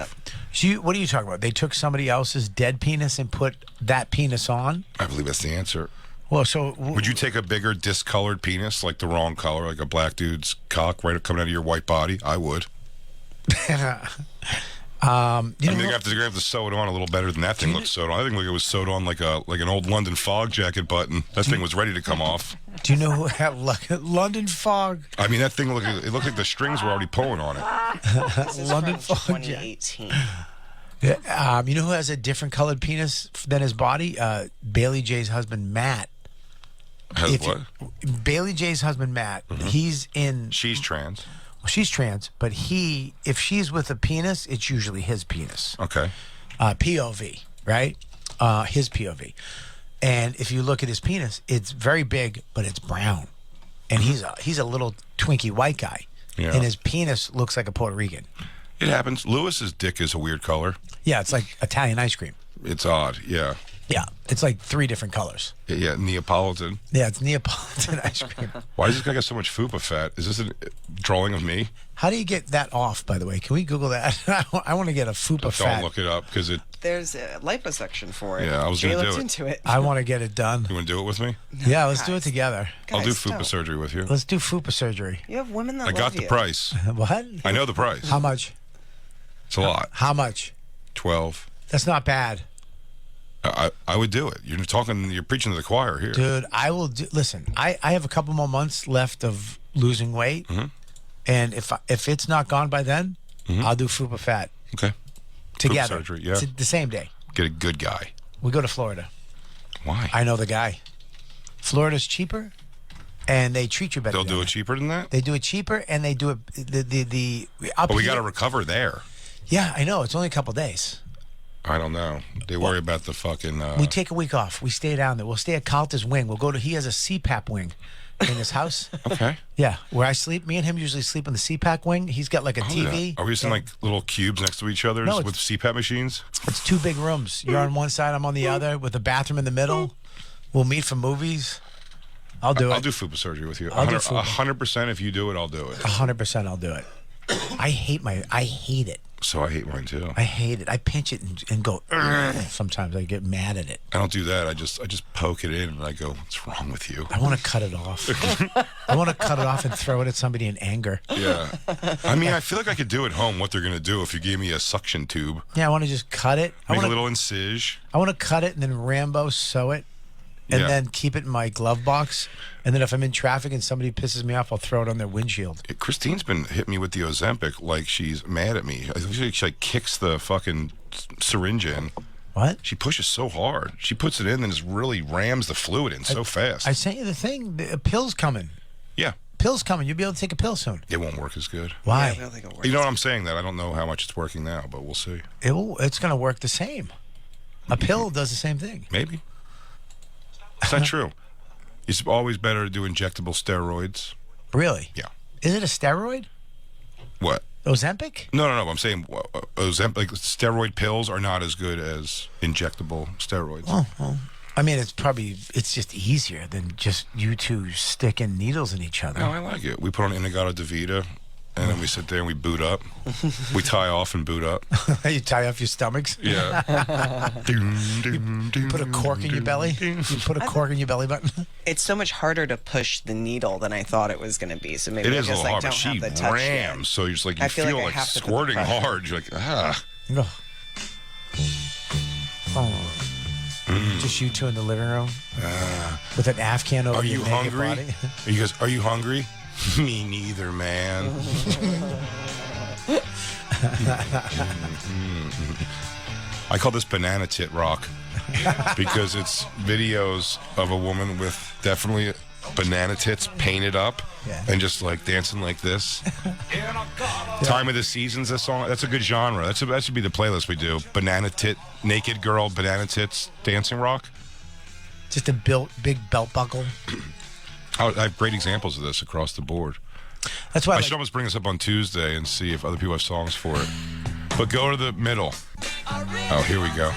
What are you talking about? They took somebody else's dead penis and put that penis on? I believe that's the answer. Well, so... Would you take a bigger discolored penis, like the wrong color, like a black dude's cock right coming out of your white body? I would. You're gonna have to sew it on a little better than that thing looks sewed on. I think it was sewed on like an old London Fog jacket button. That thing was ready to come off. Do you know who had London Fog? I mean, that thing looked like the strings were already pulling on it. This is London from Fog. 2018. Yeah, you know who has a different colored penis than his body? Bailey J's husband, Matt. Has what? Bailey J's husband, Matt, he's in... She's trans. Well, she's trans, but if she's with a penis, it's usually his penis. Okay. POV, right? His POV. And if you look at his penis, it's very big, but it's brown. And he's a little twinky white guy. Yeah. And his penis looks like a Puerto Rican. It happens. Lewis's dick is a weird color. Yeah, it's like Italian ice cream. It's odd. Yeah. Yeah, it's like 3 different colors. Yeah, Neapolitan. Yeah, it's Neapolitan ice cream. Why does this guy got so much fupa fat? Is this a drawing of me? How do you get that off, by the way? Can we Google that? I want to get a fupa fat. Don't look it up because it. There's a liposuction for it. Yeah, I was Jay gonna do looked it. into it. I want to get it done. You want to do it with me? Yeah, let's do it together. I'll do Guys, fupa don't. surgery with you. Let's do fupa surgery. You have women that I love got the you. price. What? I know the price. How much? It's a lot. How much? 12. That's not bad. I would do it. You're preaching to the choir here. Dude, I will do. Listen, I have a couple more months left of losing weight, and if it's not gone by then, I'll do fupa fat Okay. together. Fupa surgery, yeah. It's the same day. Get a good guy. We go to Florida. Why? I know the guy. Florida's cheaper, and they treat you better. They'll down do it there. cheaper than that? They do it cheaper, and they do it the up But we here- got to recover there. Yeah, I know. It's only a couple days. I don't know. They worry about the fucking. We take a week off. We stay down there. We'll stay at Calta's wing. We'll go to. He has a CPAP wing in his house. Okay. Yeah, where I sleep. Me and him usually sleep in the CPAP wing. He's got like a TV. Are we just in like little cubes next to each other No, with CPAP machines? It's 2 big rooms. You're on one side. I'm on the other, with a bathroom in the middle. We'll meet for movies. I'll do it. I'll do fupa surgery with you. I'll do fupa. 100%. If you do it, I'll do it. 100%. I'll do it. I hate it. So I hate mine too. I hate it. I pinch it and go. "Ugh." Sometimes I get mad at it. I don't do that. I just poke it in and I go, "What's wrong with you?" I want to cut it off. I want to cut it off and throw it at somebody in anger. Yeah. I mean, I feel like I could do at home what they're gonna do if you gave me a suction tube. Yeah, I want to just cut it. Make a little incise. I want to cut it and then Rambo sew it, and Yeah. then keep it in my glove box. And then if I'm in traffic and somebody pisses me off, I'll throw it on their windshield. Christine's been hitting me with the Ozempic like she's mad at me. I think she like kicks the fucking syringe in What? She pushes so hard. She puts it in and just really rams the fluid in so fast. I sent you the thing. The pill's coming. Yeah. Pill's coming. You'll be able to take a pill soon. It won't work as good. Why? Yeah, I don't think it'll work. You know what I'm saying? That I don't know how much it's working now, but we'll see. It's going to work the same. A pill does the same thing. Maybe. It's not true. It's always better to do injectable steroids. Really? Yeah. Is it a steroid? What? Ozempic? No. I'm saying Ozempic, steroid pills are not as good as injectable steroids. Oh, well. I mean, it's just easier than just you two sticking needles in each other. No, I like it. We put on Inagata Davida, and then we sit there and we boot up. We tie off and boot up. You tie off your stomachs? Yeah. You put a cork in your belly? You put a cork in your belly button? It's so much harder to push the needle than I thought it was going to be. So maybe It I is a just little like hard, but don't she have the touch rams. yet. So you're just like, you I feel feel like I like have to put the squirting pressure. hard. You're like, ah. Oh. Just you two in the living room with an Afghan over Are your you naked hungry? body? You guys, are you hungry? Me neither, man. I call this banana tit rock because it's videos of a woman with definitely banana tits painted up and just like dancing like this. Time of the Season's a song. That's a good genre. That should be the playlist we do. Banana tit, naked girl, banana tits, dancing rock. Just a big belt buckle. I have great examples of this across the board. That's why I should almost bring this up on Tuesday and see if other people have songs for it. But go to the middle. Oh, here we go.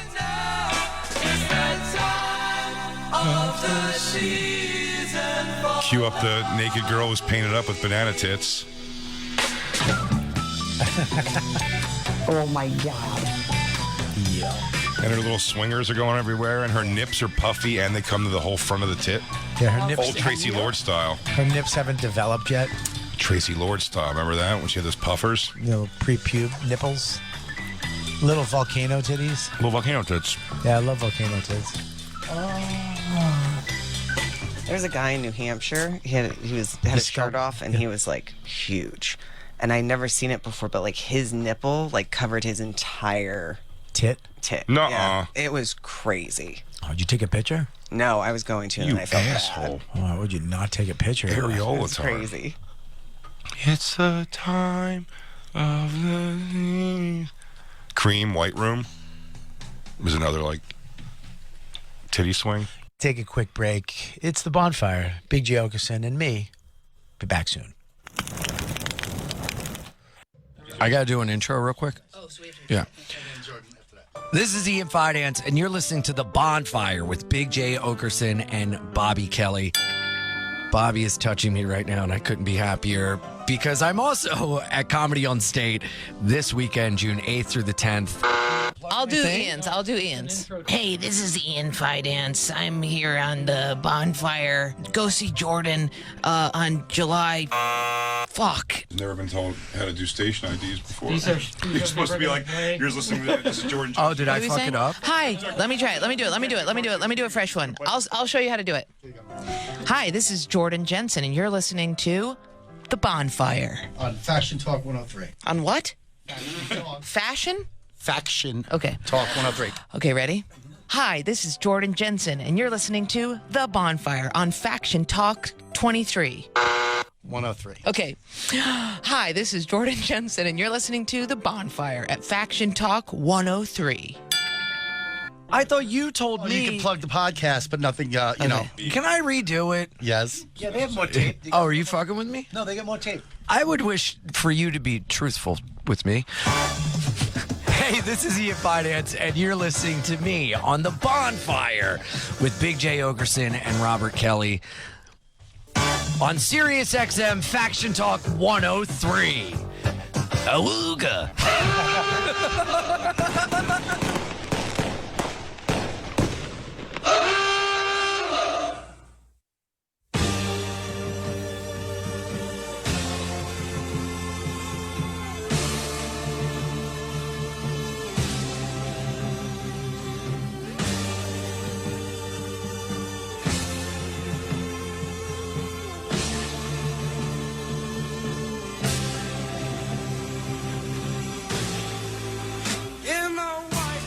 Cue up the naked girl who's painted up with banana tits. Oh my God. And her little swingers are going everywhere, and her nips are puffy, and they come to the whole front of the tit. Yeah, her nips. Old Tracy Lord style. Her nips haven't developed yet. Tracy Lord style. Remember that when she had those puffers? You know, pre-pube nipples. Little volcano titties. Little volcano tits. Yeah, I love volcano tits. There's a guy in New Hampshire. He had his shirt off, and he was like huge, and I never seen it before. But like his nipple like covered his entire tit. Nuh-uh. Yeah, it was crazy. Oh, did you take a picture? No, I was going to, and You I felt asshole. bad. Why would you not take a picture? Areola It's time. crazy. It's the time of the Cream White Room was another like titty swing. Take a quick break. It's the Bonfire. Big J. Okerson and me. Be back soon. I got to do an intro real quick. Oh, sweet. Yeah. This is Ian Finance, and you're listening to The Bonfire with Big J. Okerson and Bobby Kelly. Bobby is touching me right now, and I couldn't be happier because I'm also at Comedy on State this weekend, June 8th through the 10th. I'll do Ian's. Hey, this is Ian Finance. I'm here on the Bonfire. Go see Jordan on July. Fuck. Never been told how to do station IDs before. You're supposed to be like, here's listening to this is Jordan. Oh, did I What are we fuck saying? it up? Hi, let me try it. Let me do it. Let me do a fresh one. I'll show you how to do it. Hi, this is Jordan Jensen, and you're listening to The Bonfire. On Fashion Talk 103. On what? Fashion? Faction Okay. Talk 103. Okay, ready? Hi, this is Jordan Jensen, and you're listening to The Bonfire on Faction Talk 23. 103. Okay. Hi, this is Jordan Jensen, and you're listening to The Bonfire at Faction Talk 103. I thought you told Well, me. you can plug the podcast, but nothing, you know. Can I redo it? Yes. Yeah, they have more tape. Oh, are you fucking with me? No, they get more tape. I would wish for you to be truthful with me. Hey, this is Ian Finance, and you're listening to me on The Bonfire with Big J. Okerson and Robert Kelly on Sirius XM Faction Talk 103. Awooga. In the white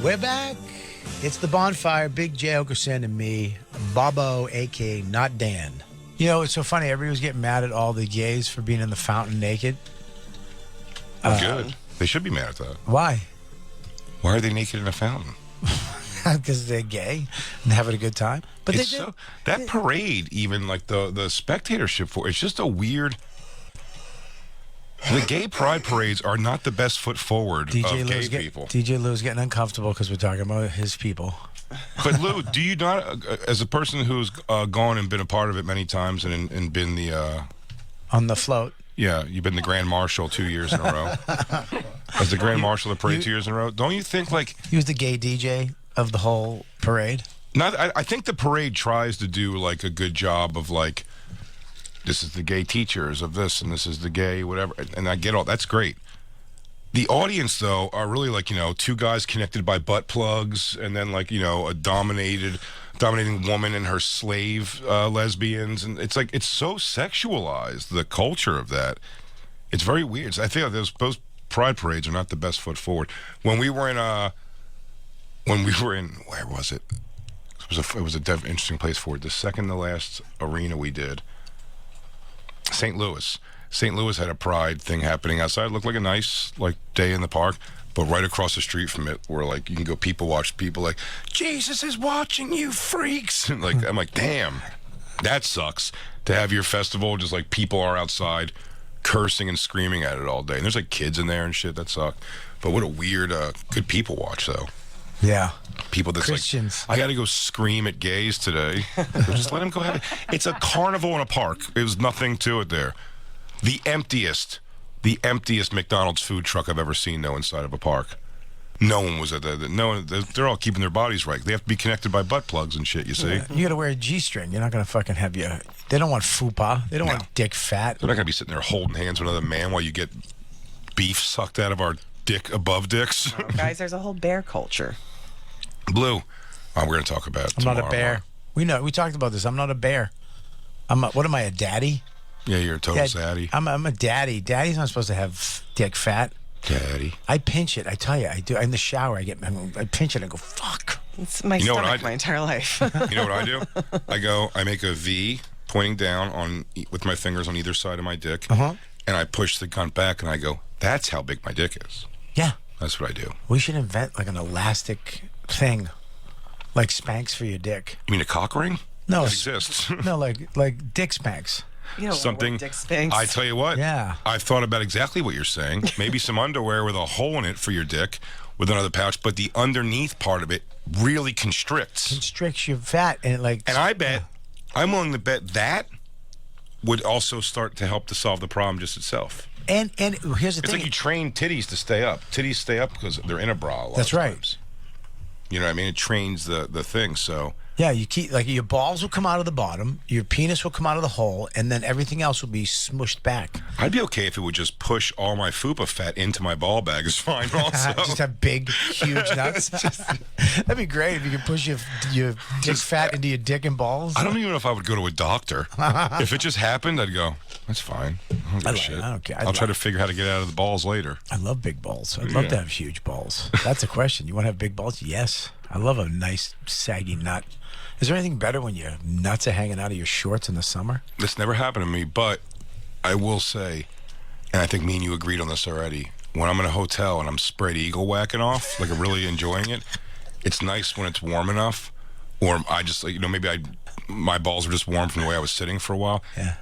We're back. It's the Bonfire, Big J. Okerson and me, Bobo, a.k.a. Not Dan. You know, it's so funny. Everybody was getting mad at all the gays for being in the fountain naked. Good. They should be mad at that. Why? Why are they naked in a fountain? Because they're gay and having a good time. But It's that parade, even like the spectatorship for it's just a weird. The gay pride parades are not the best foot forward of gay people. DJ Lou's getting uncomfortable because we're talking about his people. But Lou, do you not, as a person who's gone and been a part of it many times and been the on the float? Yeah, you've been the Grand Marshal 2 years in a row. As the Grand Marshal of the parade 2 years in a row, don't you think like he was the gay DJ of the whole parade? Not, I think the parade tries to do like a good job of like, this is the gay teachers of this and this is the gay whatever, and I get all that's great. The audience though are really like, you know, two guys connected by butt plugs and then like, you know, a dominating woman and her slave lesbians, and it's like it's so sexualized, the culture of that. It's very weird. I think those pride parades are not the best foot forward. When we were in where was it? It was a interesting place for it. The second to last arena we did, St. Louis. St. Louis had a pride thing happening outside. It looked like a nice like day in the park, but right across the street from it, where like you can go people watch people like Jesus is watching you freaks, and like I'm like, damn, that sucks to have your festival just like people are outside cursing and screaming at it all day, and there's like kids in there and shit. That sucked. But what a weird good people watch though. Yeah. People that's Christians. like, I got to go scream at gays today. Just let them go have it. It's a carnival in a park. There's nothing to it there. The emptiest McDonald's food truck I've ever seen, though, inside of a park. No one was at that. No one, they're all keeping their bodies right. They have to be connected by butt plugs and shit, you see? Yeah. You got to wear a G-string. You're not going to fucking have you. They don't want fupa. They don't want dick fat. They're not going to be sitting there holding hands with another man while you get beef sucked out of our dick above dicks. Oh, guys, there's a whole bear culture. Blue, we're going to talk about I'm not a bear. We talked about this. I'm not a bear. What am I, a daddy? Yeah, you're a total zaddy. I'm a daddy. Daddy's not supposed to have dick fat. Daddy. I pinch it. I tell you, I do. In the shower, I pinch it and I go, fuck. It's my stomach my entire life. You know what I do? I make a V pointing down with my fingers on either side of my dick, and I push the gun back and I go, that's how big my dick is. Yeah. That's what I do. We should invent like an elastic thing, like Spanx for your dick. You mean a cock ring? No, it exists. No, like dick Spanx. You know, something. Dick Spanx. I tell you what. Yeah. I've thought about exactly what you're saying. Maybe some underwear with a hole in it for your dick, with another pouch, but the underneath part of it really constricts. Constricts your fat and like. And I bet, I'm willing to bet that would also start to help to solve the problem just itself. And here's the thing. It's like you train titties to stay up. Titties stay up because they're in a bra a lot That's of right. times. You know what I mean? It trains the thing, so. Yeah, you keep like your balls will come out of the bottom, your penis will come out of the hole, and then everything else will be smushed back. I'd be okay if it would just push all my fupa fat into my ball bag. It's fine also. Just have big, huge nuts. That'd be great if you could push your dick fat into your dick and balls. I don't even know if I would go to a doctor. If it just happened, I'd go, that's fine. I don't care. I'll try to figure how to get out of the balls later. I love big balls. I'd love to have huge balls. That's a question. You want to have big balls? Yes. I love a nice, saggy nut. Is there anything better when your nuts are hanging out of your shorts in the summer? This never happened to me, but I will say, and I think me and you agreed on this already, when I'm in a hotel and I'm spread eagle whacking off, like I'm really enjoying it, it's nice when it's warm enough, or I just, like, you know, maybe my balls were just warm from the way I was sitting for a while. Yeah.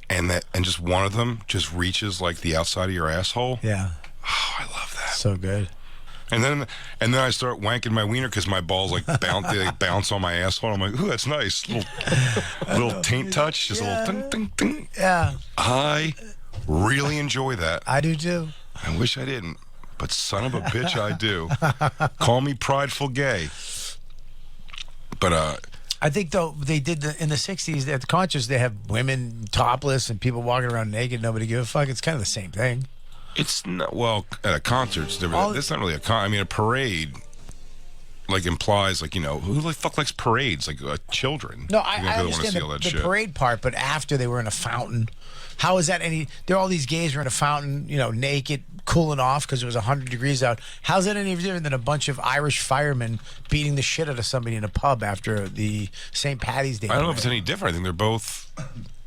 And just one of them just reaches like the outside of your asshole. Yeah. Oh, I love that. So good. And then I start wanking my wiener because my balls like bounce on my asshole. I'm like, ooh, that's nice. Little taint touch, just a little ding, ding, ding. Yeah. I really enjoy that. I do too. I wish I didn't, but son of a bitch, I do. Call me prideful gay. But I think though they did in the '60s at the concerts they have women topless and people walking around naked. Nobody give a fuck. It's kind of the same thing. It's not, well, at a concert, it's different. That's not really a I mean, a parade. like implies like who the fuck likes parades like children. No, I I understand see all that the shit. parade part, but after they were in a fountain, how is that any? There are all these gays were in a fountain, naked, cooling off because it was 100 degrees out. How's that any different than a bunch of Irish firemen beating the shit out of somebody in a pub after the St. Patty's Day? I don't know if it's any different. I think they're both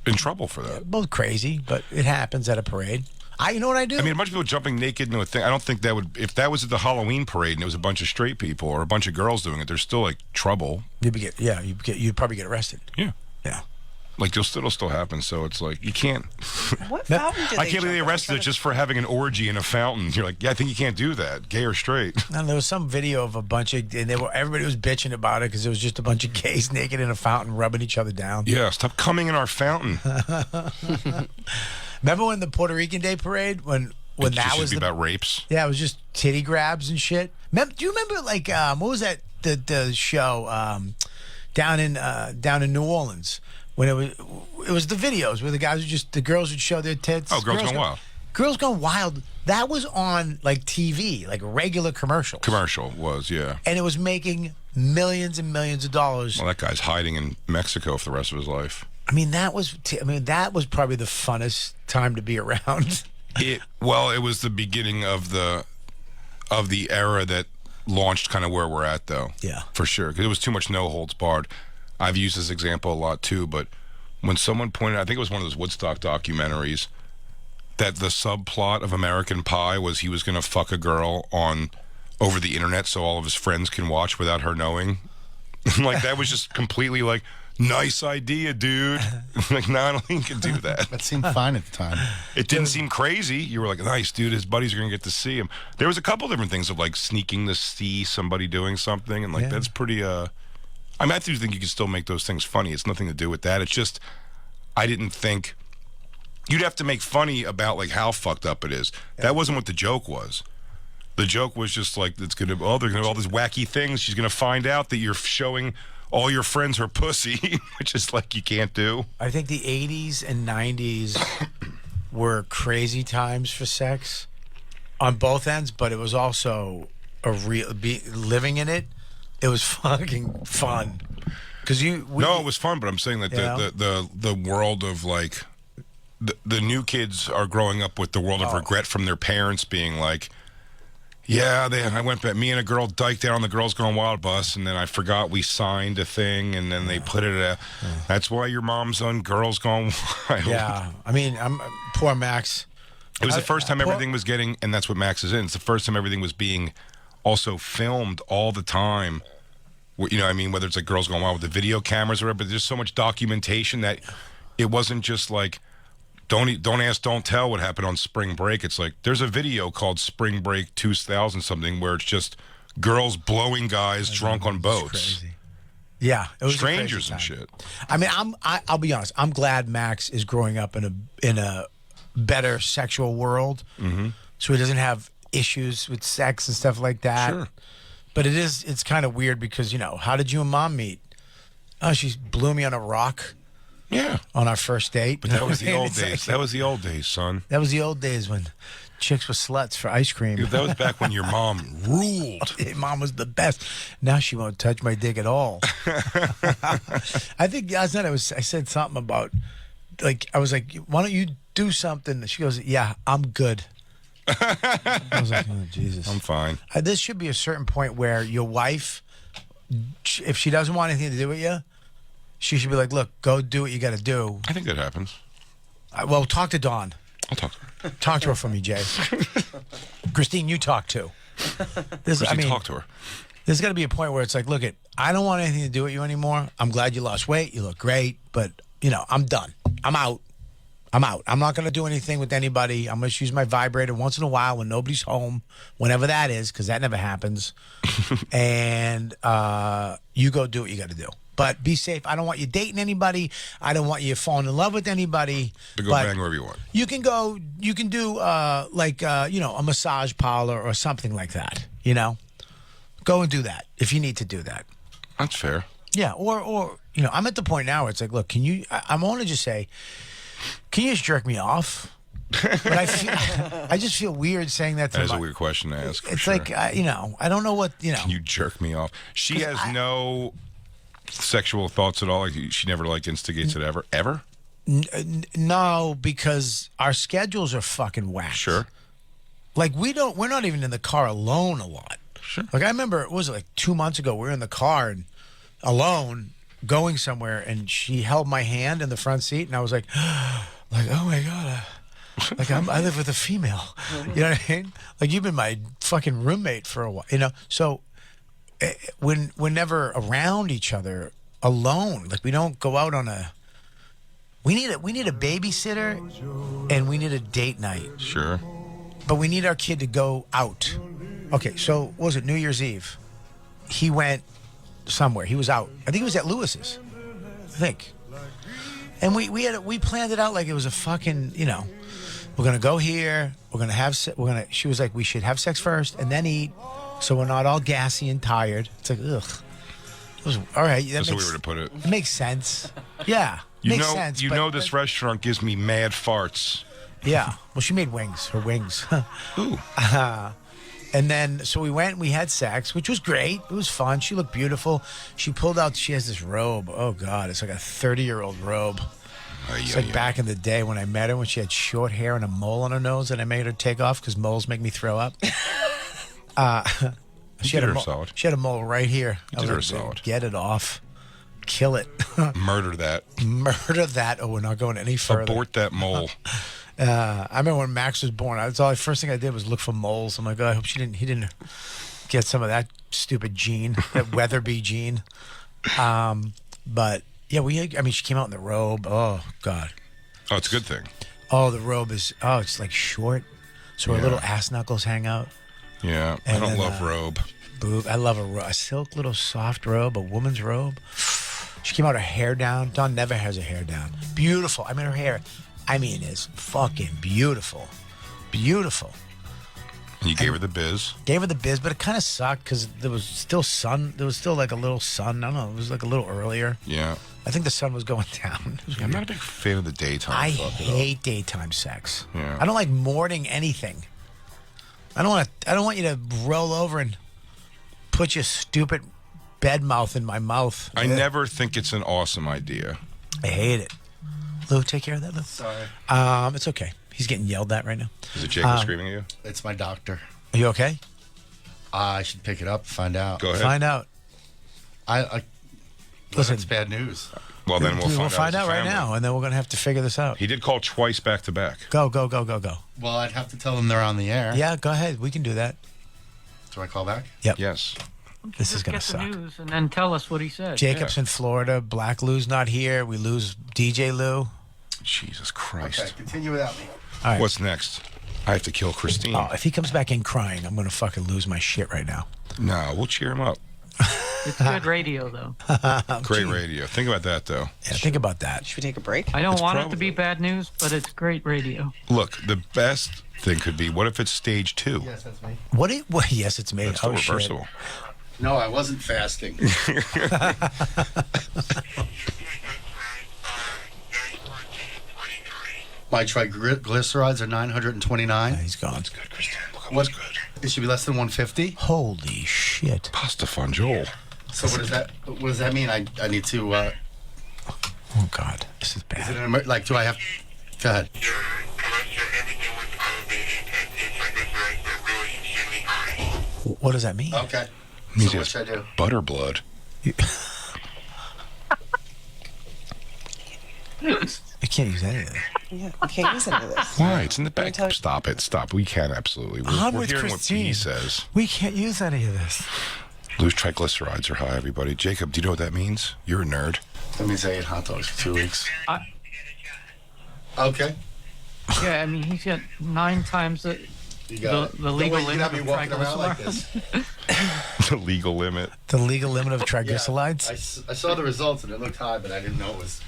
in trouble for that. Both crazy, but it happens at a parade. You know what I do? I mean, a bunch of people jumping naked into a thing. I don't think that would. If that was at the Halloween parade and it was a bunch of straight people or a bunch of girls doing it, there's still like trouble. You'd probably get arrested. Yeah. Like it'll still happen. So it's like you can't. What fountain did I can't believe they arrested it just for having an orgy in a fountain. You're like, yeah, I think you can't do that, gay or straight. And there was some video of a bunch of, and everybody was bitching about it because it was just a bunch of gays naked in a fountain rubbing each other down. Yeah, stop coming in our fountain. Remember when the Puerto Rican Day parade when that was about rapes? Yeah, it was just titty grabs and shit. Do you remember like what was that the show down in New Orleans when it was the videos where the girls would show their tits. Oh, Girls Gone Wild. Girls Gone Wild. That was on like TV, like regular commercials. Commercial was, yeah. And it was making millions and millions of dollars. Well, that guy's hiding in Mexico for the rest of his life. I mean, that was probably the funnest time to be around. It was the beginning of the era that launched kind of where we're at, though. Yeah, for sure. Because it was too much no holds barred. I've used this example a lot too, but when someone pointed, I think it was one of those Woodstock documentaries, that the subplot of American Pie was he was going to fuck a girl over the internet so all of his friends can watch without her knowing. Like that was just completely like, nice idea, dude. Like, not only you can do that. That seemed fine at the time. It didn't seem crazy. You were like, nice, dude. His buddies are going to get to see him. There was a couple different things of like sneaking to see somebody doing something. And like, that's pretty, I do think you can still make those things funny. It's nothing to do with that. It's just, I didn't think you'd have to make funny about like how fucked up it is. That wasn't what the joke was. The joke was just like, they're going to do all these wacky things. She's going to find out that you're showing all your friends are pussy, which is like you can't do. I think the 80s and 90s were crazy times for sex on both ends, but it was also living in it. It was fucking fun. It was fun, but I'm saying that the world of like the new kids are growing up with the world of regret from their parents being like, yeah, I went back. Me and a girl diked out on the Girls Gone Wild bus, and then I forgot we signed a thing, and then they put it. That's why your mom's on Girls Gone Wild. Yeah, I mean, poor Max. It was the first time everything was getting, and that's what Max is in. It's the first time everything was being also filmed all the time. You know what I mean? Whether it's like Girls Gone Wild with the video cameras or whatever, but there's so much documentation that it wasn't just like, don't ask, don't tell what happened on spring break. It's like there's a video called Spring Break 2000 something where it's just girls blowing guys drunk on boats. Crazy. Yeah, it was strangers and shit. I mean, I'll be honest. I'm glad Max is growing up in a better sexual world, so he doesn't have issues with sex and stuff like that. Sure. But it's kind of weird because how did you and Mom meet? Oh, she blew me on a rock. Yeah. On our first date. But that was the old days. That was the old days, son. That was the old days when chicks were sluts for ice cream. Dude, that was back when your mom ruled. Mom was the best. Now she won't touch my dick at all. I think last night I said something about, like, I was like, why don't you do something? She goes, yeah, I'm good. I was like, oh, Jesus. I'm fine. This should be a certain point where your wife, if she doesn't want anything to do with you, she should be like, look, go do what you got to do. I think that happens. Well, talk to Dawn. I'll talk to her. Talk to her for me, Jay. Christine, you talk too. Talk to her. There's got to be a point where it's like, look, I don't want anything to do with you anymore. I'm glad you lost weight. You look great. But, I'm done. I'm out. I'm not going to do anything with anybody. I'm going to use my vibrator once in a while when nobody's home, whenever that is, because that never happens. And you go do what you got to do. But be safe. I don't want you dating anybody. I don't want you falling in love with anybody. Go bang wherever you want. You can go. You can do a massage parlor or something like that. Go and do that if you need to do that. That's fair. Yeah. Or I'm at the point now where it's like, look, can you? I want to just say, can you just jerk me off? But I just feel weird saying that to That is my, a weird question to ask. It's sure. like, I don't know what, Can you jerk me off? She has no sexual thoughts at all. Like, she never like instigates it ever? Ever? No, because our schedules are fucking whacked. Sure. Like, we're not even in the car alone a lot. Sure. Like, I remember, what was it, like 2 months ago, we were in the car and alone going somewhere, and she held my hand in the front seat, and I was like, oh my God. I live with a female. You know what I mean? Like, you've been my fucking roommate for a while, So when we're never around each other alone, like, we don't go out on a. We need a babysitter, and we need a date night. Sure. But we need our kid to go out. Okay, so what was it, New Year's Eve? He went somewhere. He was out. I think he was at Lewis's. I think. And we planned it out like it was a fucking, we're gonna go here. She was like, we should have sex first and then eat, so we're not all gassy and tired. It's like, ugh. It was all right. That's the way we were to put it. It makes sense. Yeah, makes sense. This restaurant gives me mad farts. Yeah. Well, she made wings. Her wings. Ooh. And then, so we went and we had sex, which was great. It was fun. She looked beautiful. She pulled out, she has this robe. Oh, God. It's like a 30-year-old robe. It's like back in the day when I met her, when she had short hair and a mole on her nose that I made her take off because moles make me throw up. She had a mole right here. You did her a solid. Get it off. Kill it. Murder that. Murder that. Oh, we're not going any further. Abort that mole. I remember when Max was born. That's all. The first thing I did was look for moles. I'm like, oh, I hope he didn't get some of that stupid gene, that Weatherby gene. But yeah, she came out in the robe. Oh God. Oh, it's a good thing. Oh, the robe is. Oh, it's like short, so her little ass knuckles hang out. Yeah, I don't love robe. Boob. I love a silk little soft robe, a woman's robe. She came out, her hair down. Dawn never has her hair down. Beautiful. I mean, her hair. Is fucking beautiful. Beautiful. And you gave her the biz. Gave her the biz, but it kind of sucked because there was still sun. There was still like a little sun. I don't know. It was like a little earlier. Yeah. I think the sun was going down. I'm not a big fan of the daytime. I hate daytime sex. Yeah. I don't like morning anything. I don't want you to roll over and put your stupid bed mouth in my mouth. I never think it's an awesome idea. I hate it. Lou, take care of that, Lou. Sorry. It's okay. He's getting yelled at right now. Is it Jacob screaming at you? It's my doctor. Are you okay? I should pick it up and find out. Go ahead. Find out. Listen, it's bad news. Well, then we'll find out right now, and then we're going to have to figure this out. He did call twice back to back. Go. Well, I'd have to tell them they're on the air. Yeah, go ahead. We can do that. Do I call back? Yep. Yes. This is going to Get suck. the news and then tell us what he said. Jacob's in Florida. Black Lou's not here. We lose DJ Lou. Jesus Christ. Okay, continue without me. All right. What's next? I have to kill Christine. Oh, if he comes back in crying, I'm going to fucking lose my shit right now. No, we'll cheer him up. It's good radio, though. Great radio. Think about that, though. Yeah, think about that. Should we take a break? I don't want it to be bad news, but it's great radio. Look, the best thing could be, what if it's stage 2? Yes, that's me. Yes, it's me. That's the reversible. No, I wasn't fasting. My triglycerides are 929. He's gone. That's good, Christine. Look how What? good. It should be less than 150. Holy shit. Pasta Fonjol. So what does that mean? I need to. Oh, God. This is bad. Is it like, do I have? Go ahead. Your cholesterol, everything was elevated, and your triglycerides were really extremely high. What does that mean? Okay. Means So he what should I has do? butter blood. You can't use any of that. Yeah, we can't use any of this. Why? It's in the back. tell you- Stop it. Stop. We can absolutely. On We're with hearing Christine. what he says. We can't use any of this. Lou's triglycerides are high, everybody. Jacob, do you know what that means? You're a nerd. That means I ate hot dogs for 2 weeks. I- Okay. Yeah, I mean, he's got 9 times the You got it. the legal Don't wait, you limit got me of walking around like triglycerides. this. The legal limit. The legal limit of Yeah, triglycerides? I saw the results and it looked high, but I didn't know it was.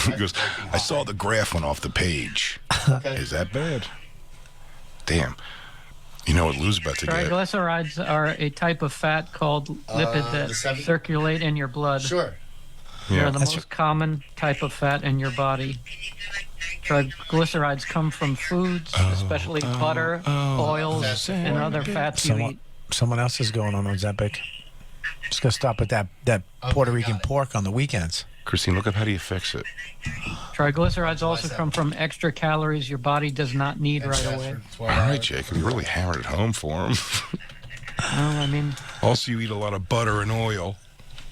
He goes, I saw the graph went off the page. Okay. Is that bad? Damn. You know what Lou's about to get? Triglycerides are a type of fat called lipid that the seven- circulate in your blood. Sure. They're the most common type of fat in your body. Triglycerides come from foods, especially butter, oils, and other fats you eat. Someone else is going on Ozempic. Just gonna stop with that Puerto Rican pork on the weekends. Christine, look up how do you fix it. Triglycerides also come from extra calories your body does not need right away. All right, Jacob, you really hammered it home for him. Well, I mean, also, you eat a lot of butter and oil.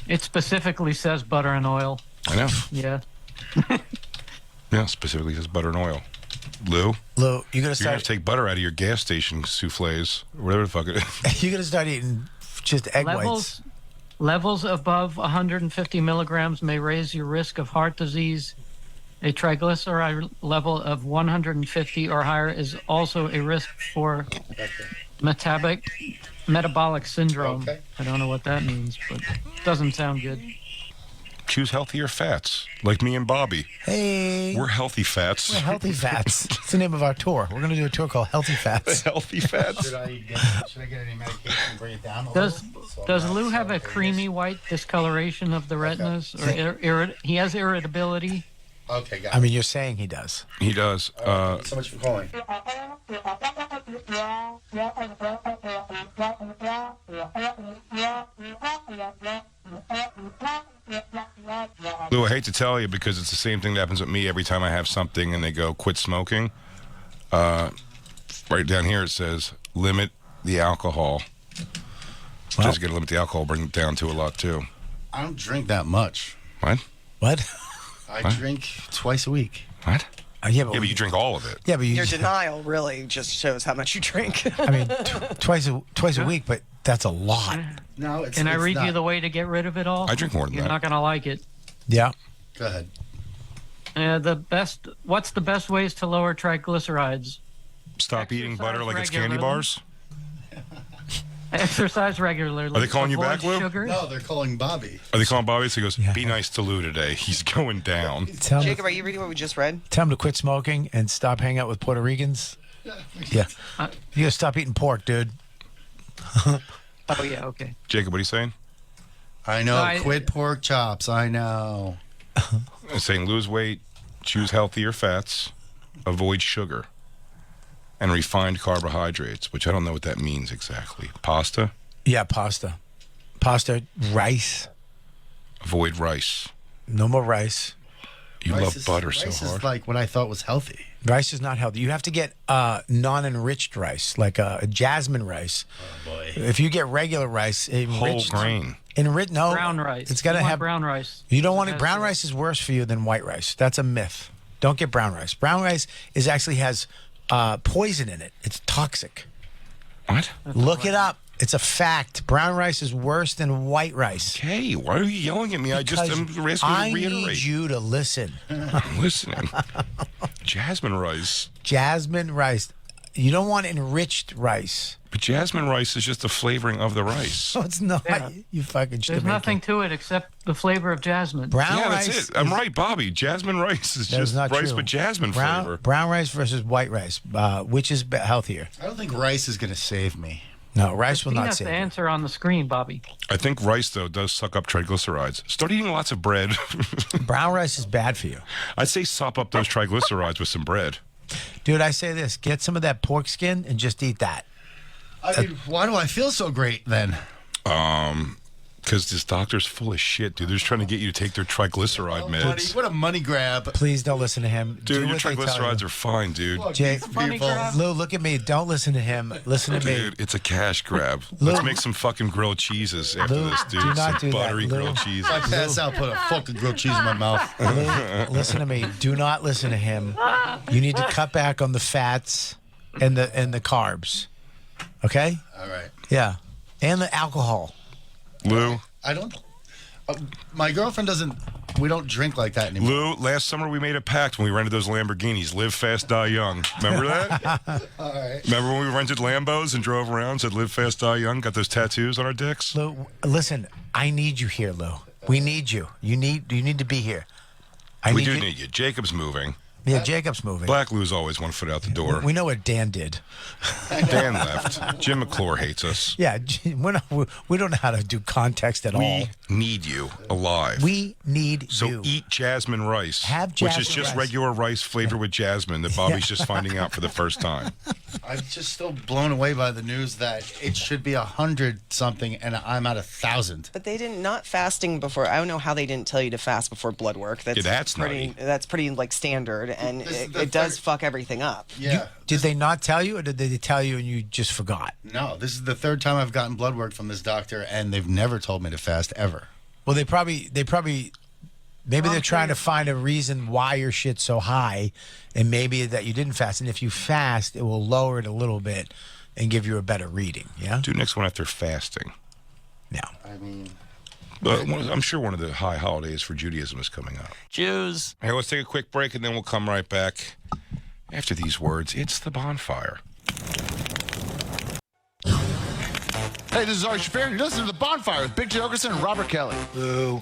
it specifically says butter and oil. I know. Yeah. Yeah, specifically says butter and oil. Lou, you gotta you're start. gonna have to take butter out of your gas station souffles, or whatever the fuck it is. You gotta start eating just egg whites. Levels above 150 milligrams may raise your risk of heart disease. A triglyceride level of 150 or higher is also a risk for metabolic syndrome. Okay. I don't know what that means, but it doesn't sound good. Choose healthier fats, like me and Bobby. Hey, We're healthy fats. we're healthy fats. It's the name of our tour. We're gonna do a tour called Healthy Fats. Healthy fats. Should I get any medication to bring it down a Does little? So I'm does not Lou have a so creamy white discoloration of the retinas, or he has irritability? Okay, got it. I mean, you're saying he does. He does. Thanks so much for calling. Lou, I hate to tell you because it's the same thing that happens with me every time I have something and they go, quit smoking. Right down here it says, limit the alcohol. Well, Just gotta limit the alcohol, bring it down to a lot too. I don't drink that much. What? What? I drink twice a week. What? Yeah, but you drink all of it. Yeah, but Your denial really just shows how much you drink. I mean, twice a week, but that's a lot. No, it's Can I read not. you the way to get rid of it all? I drink more than You're that. not gonna like it. Yeah. Go ahead. What's the best ways to lower triglycerides? Stop eating butter Exercise like it's candy regularly. bars. Exercise regularly. Are they calling you Avoid back, Lou? Sugar. No, they're calling Bobby. Are they calling Bobby? So he goes, be nice to Lou today. He's going down. Jacob, are you reading what we just read? Tell him to quit smoking and stop hanging out with Puerto Ricans. Yeah. You gotta stop eating pork, dude. Oh yeah, okay. Jacob, what are you saying? I know. No, Quit pork chops. I know. I'm saying lose weight, choose healthier fats, avoid sugar, and refined carbohydrates, which I don't know what that means exactly. Pasta? Yeah, pasta. Pasta, rice. Avoid rice. No more rice. You Rice love is- butter so rice hard. is like what I thought was healthy. Rice is not healthy. You have to get non-enriched rice, like a jasmine rice. Oh boy. If you get regular rice, Whole enriched, grain. enriched, no, Brown rice. It's gotta You want have brown rice. You don't want it. Has Brown to- rice is worse for you than white rice. That's a myth. Don't get brown rice. Brown rice is actually has poison in it. It's toxic. What? Look it up. It's a fact. Brown rice is worse than white rice. Okay, why are you yelling at me? I'm Because asking you I to reiterate. need you to listen. I'm listening. Jasmine rice. Jasmine rice. You don't want enriched rice. But jasmine rice is just the flavoring of the rice. No, it's not. Yeah. You fucking There's Jamaican. nothing to it except the flavor of jasmine. Brown Yeah, rice. that's it. I'm right, Bobby. Jasmine rice is That is just not rice true. with jasmine brown, flavor. Brown rice versus white rice. Which is healthier? I don't think rice is going to save me. No, rice will not Peanut save the you. answer on the screen, Bobby. I think rice, though, does suck up triglycerides. Start eating lots of bread. Brown rice is bad for you. I'd say sop up those triglycerides with some bread. Dude, I say this. Get some of that pork skin and just eat that. I mean, why do I feel so great then? Because this doctor's full of shit, dude. They're just trying to get you to take their triglyceride Buddy, meds. what a money grab. Please don't listen to him. Dude, Do your what they tell triglycerides you. are fine, dude. Fuck Jay- these people. Lou, look at me. Don't listen to him. Listen to me. Dude, it's a cash grab. Let's make some fucking grilled cheeses after Lou, this, dude. do not Some do that, buttery Lou. grilled cheeses. If I pass out, put a fucking grilled cheese in my mouth. Lou, listen to me. Do not listen to him. You need to cut back on the fats and the carbs. Okay? All right. Yeah. And the alcohol. Lou, I don't. My girlfriend doesn't. We don't drink like that anymore. Lou, last summer we made a pact when we rented those Lamborghinis. Live fast, die young. Remember that? All right. Remember when we rented Lambos and drove around, said live fast, die young, got those tattoos on our dicks? Lou, listen. I need you here, Lou. We need you. You need to be here. We do need you. Jacob's moving. Yeah, Jacob's moving. Black Lou's always 1 foot out the door. We know what Dan did. Dan left. Jim McClure hates us. Yeah, we don't know how to do context at all. We need you alive. We need so you. eat jasmine rice. Have jasmine which is just rice. regular rice flavored with jasmine that Bobby's just finding out for the first time. I'm just still blown away by the news that it should be 100-something and I'm at 1,000. But they didn't, not fasting before. I don't know how they didn't tell you to fast before blood work. That's nutty. That's pretty like standard, and it does fuck everything up. Yeah. Did they not tell you, or did they tell you and you just forgot? No, this is the 3rd time I've gotten blood work from this doctor, and they've never told me to fast ever. Well, maybe they're trying to find a reason why your shit's so high, and maybe that you didn't fast. And if you fast, it will lower it a little bit and give you a better reading. Yeah. Do next one after fasting. No. I mean, but I'm sure one of the high holidays for Judaism is coming up. Jews. Hey, let's take a quick break, and then we'll come right back. After these words, it's the bonfire. Hey, this is Ari Shafir, and you're listening to The Bonfire with Big J. Okerson and Robert Kelly. Boo.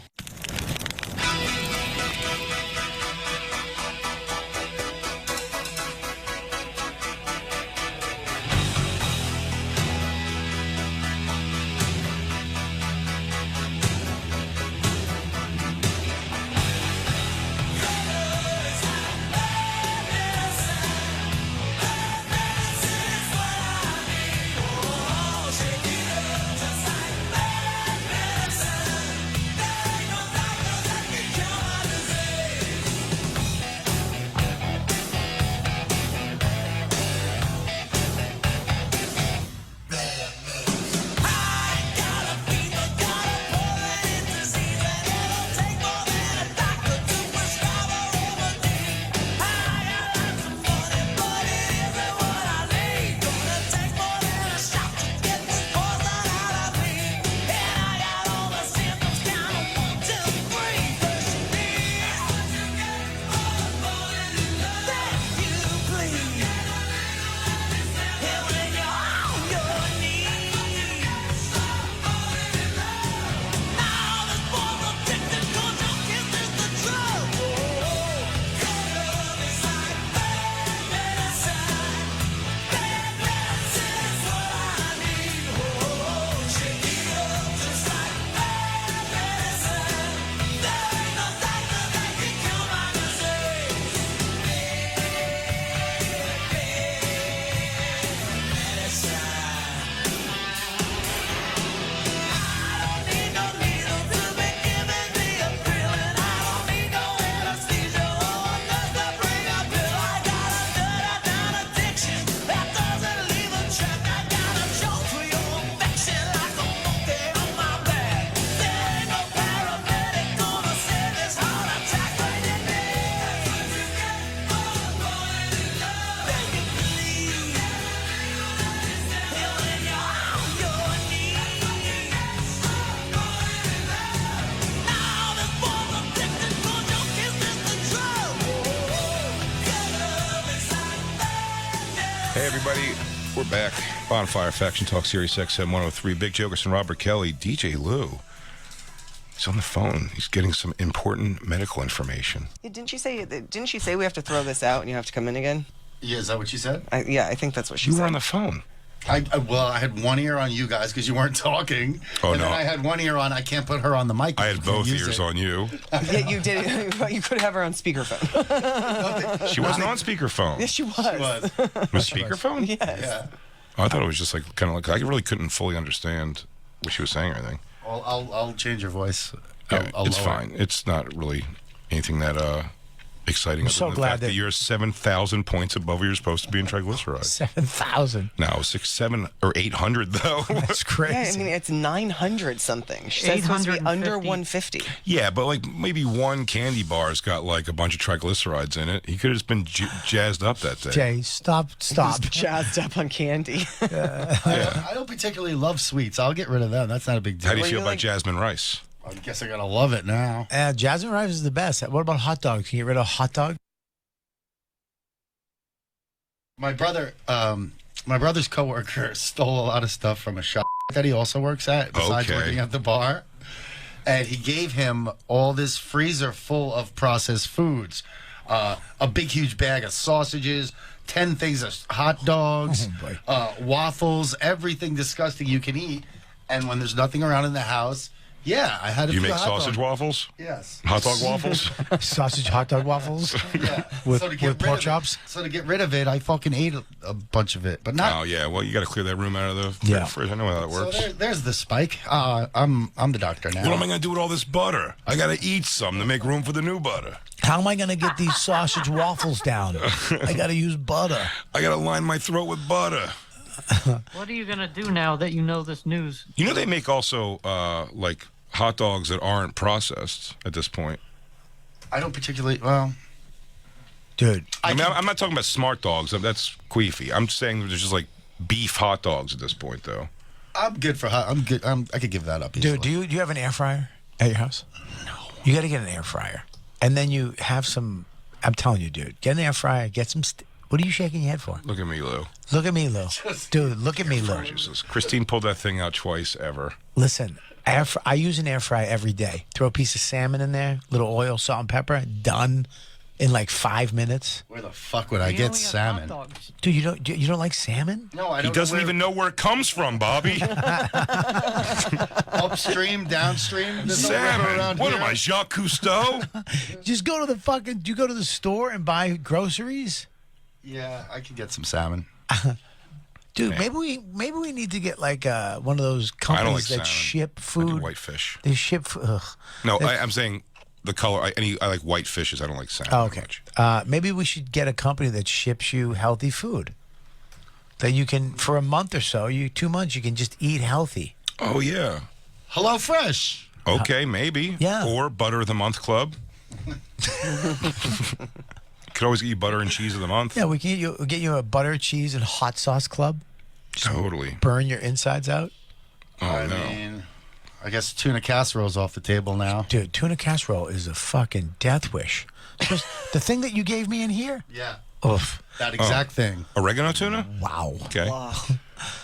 Hey, everybody. We're back. Bonfire Faction Talk Series XM 103. Big J. Okerson, Robert Kelly, DJ Lou. He's on the phone. He's getting some important medical information. Didn't she say we have to throw this out and you have to come in again? Yeah, is that what you said? I think that's what she You said. were on the phone. I had one ear on you guys because you weren't talking. Oh, and no. then I had one ear on. I can't put her on the mic. I had both ears on you. Yeah, you did. You could have her on speakerphone. She wasn't on speakerphone. Yes, she was. She was. Was speakerphone? Yes. Yeah. Oh, I thought it was just like kind of like I really couldn't fully understand what she was saying or anything. Well, I'll change your voice. Yeah, I'll it's lower fine. It's not really anything that exciting. I'm so other than the glad fact that you're 7,000 points above where you're supposed to be in triglycerides. 7,000. No, 700 or 800 though. That's crazy. Yeah, I mean it's 900 something. She says it's supposed to be under 150. Yeah, but like maybe one candy bar's got like a bunch of triglycerides in it. He could have just been jazzed up that day. Jay, stop. Jazzed up on candy. I don't particularly love sweets. I'll get rid of them. That's not a big deal. How do you feel about jasmine rice? I guess I gotta love it now. Jasmine rice is the best. What about hot dog? Can you get rid of hot dog? My brother's coworker stole a lot of stuff from a shop that he also works at, besides Okay. working at the bar. And he gave him all this freezer full of processed foods. a big huge bag of sausages, 10 things of hot dogs, waffles, everything disgusting you can eat. And when there's nothing around in the house, yeah, I had a You few make hot sausage dogs. waffles? Yes. Hot dog waffles? Sausage hot dog waffles? Yeah. With, So to get with rid pork of it- chops? So to get rid of it, I fucking ate a bunch of it, but not. Oh, yeah. Well, you got to clear that room out of the Yeah. fridge. I know how that So works. there's the spike. I'm the doctor now. What am I going to do with all this butter? I got to eat some to make room for the new butter. How am I going to get these sausage waffles down? I got to use butter. I got to line my throat with butter. What are you going to do now that you know this news? You know they make also like hot dogs that aren't processed at this point. I don't particularly. Well, dude, I'm not talking about smart dogs. That's queefy. I'm saying there's just like beef hot dogs at this point, though. I'm good for hot. I'm good. I could give that up easily. Dude, do you have an air fryer at your house? No. You got to get an air fryer. And then you have some, I'm telling you, dude, get an air fryer, get some, what are you shaking your head for? Look at me, Lou. Look at me, Lou. Dude, look at me, Lou. Jesus. Christine pulled that thing out twice ever. Listen, I use an air fryer every day. Throw a piece of salmon in there, little oil, salt, and pepper, done in like 5 minutes. Where the fuck would I get salmon? Dude, you don't like salmon? No, I He don't. doesn't even know where it comes from, Bobby. Upstream, downstream. There's no river Salmon. around What here. am I, Jacques Cousteau? Just go to the fucking, do you go to the store and buy groceries? Yeah, I could get some salmon. Dude, maybe we need to get like one of those companies like that salmon. ship I food. do whitefish. They ship food. No, I'm saying the color. I like white fishes. I don't like salmon. Oh, okay. Maybe we should get a company that ships you healthy food. That you can, for a month or so, 2 months, you can just eat healthy. Oh, yeah. Hello Fresh. Okay, maybe. Yeah. Or Butter of the Month Club. Could always get you butter and cheese of the month. Yeah, we can get you a butter, cheese, and hot sauce club. Totally. Burn your insides out. Oh, I no. mean, I guess tuna casserole's off the table now. Dude, tuna casserole is a fucking death wish. Just the thing that you gave me in here? Yeah. Oof. That exact thing. Oregano tuna? Wow. Okay.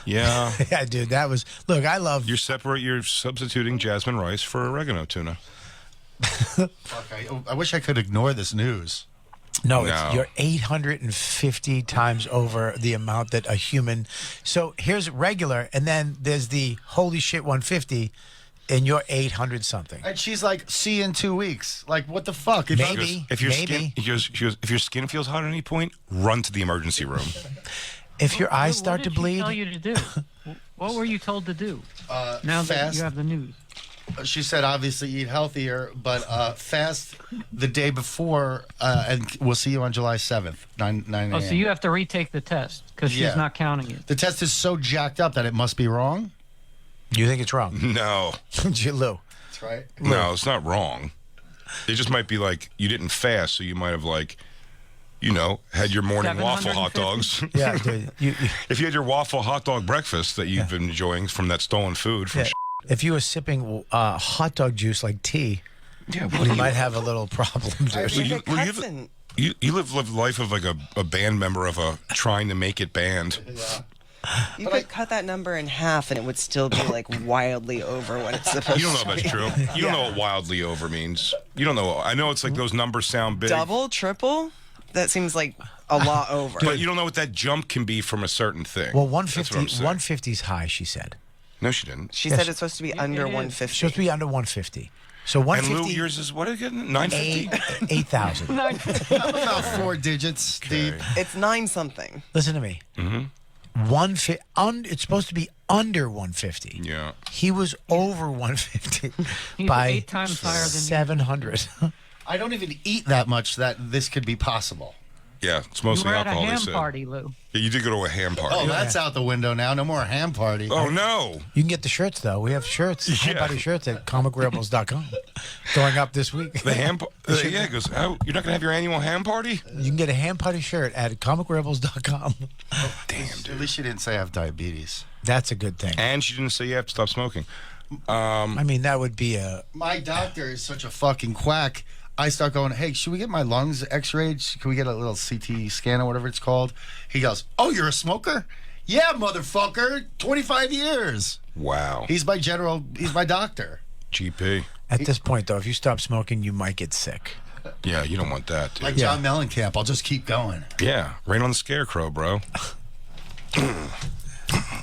Yeah. Yeah, dude, that was, look, I love. You're substituting jasmine rice for oregano tuna. Fuck, I wish I could ignore this news. No, No. you're 850 times over the amount that a human. So here's regular, and then there's the holy shit 150, and you're 800 something. And she's like, see you in 2 weeks. Like, what the fuck? If Maybe. She goes, if your Maybe. skin, if your skin feels hot at any point, run to the emergency room. If your eyes start to What did she bleed, tell you to do? What were you told to do? Now that fast. you have the news. She said, obviously eat healthier, but fast the day before, and we'll see you on July 7th, 9 a.m. Oh, so you have to retake the test because she's Yeah. not counting it. The test is so jacked up that it must be wrong. you think it's wrong. No. Lou. That's right. No, it's not wrong. It just might be like you didn't fast, so you might have like, had your morning waffle hot 750? dogs. Yeah, dude. If you had your waffle hot dog breakfast that you've been enjoying from that stolen food from Yeah. If you were sipping hot dog juice like tea, Yeah, you might have a little problem, dude. you live the life of like a band member of a trying to make it band. You could cut that number in half and it would still be like wildly over what it's supposed to be. You don't know if that's true. You don't know what wildly over means. You don't know. I know it's like those numbers sound big. Double, triple? That seems like a lot over. But you don't know what that jump can be from a certain thing. Well, That's what I'm saying. 150 is high, she said. No, she didn't. She said it's supposed to be under It's 150. supposed to be under 150. So And 150. Lou, yours is what again? 950? 8,000. I'm about 4 digits deep. It's 9 something. Listen to me. Mm-hmm. 150. It's supposed to be under 150. Yeah. He was over 150 He's by 8 times higher than 700. I don't even eat that much that this could be possible. Yeah, it's You mostly were at a alcohol. They ham said. party, Lou. Yeah, you did go to a ham party. Oh, that's out the window now. No more ham party. Oh, no. You can get the shirts, though. We have shirts, hand body shirts at comicrebels.com. Going up this week. The ham yeah, it goes, oh, you're not going to have your annual ham party? You can get a ham party shirt at comicrebels.com. Damn, At dude. least she didn't say I have diabetes. That's a good thing. And she didn't say you have to stop smoking. I mean, that would be a. My doctor is such a fucking quack. I start going, hey, should we get my lungs x-rayed? Can we get a little CT scan or whatever it's called? He goes, oh, you're a smoker? Yeah, motherfucker. 25 years. Wow. He's my doctor. GP. At this point, though, if you stop smoking, you might get sick. Yeah, you don't want that, dude. Like John Mellencamp, I'll just keep going. Yeah, rain on the scarecrow, bro.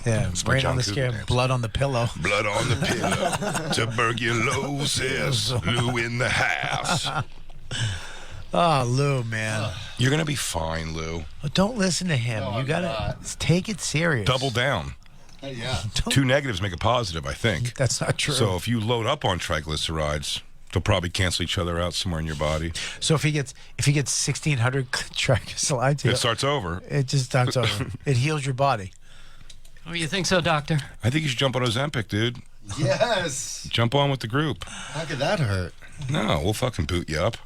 Yeah, my rain John on the Cougar scare, dance. blood on the pillow. Blood on the pillow, tuberculosis, Lou in the house. Oh, Lou, man. You're going to be fine, Lou. Well, don't listen to him. No, you I'm got not. to take it serious. Double down. Yeah. 2 negatives make a positive, I think. That's not true. So if you load up on triglycerides, they'll probably cancel each other out somewhere in your body. So if he gets 1,600 triglycerides, It starts over. it just starts over. It heals your body. Oh, you think so, Doctor? I think you should jump on Ozempic, dude. Yes. Jump on with the group. How could that hurt? No, we'll fucking boot you up.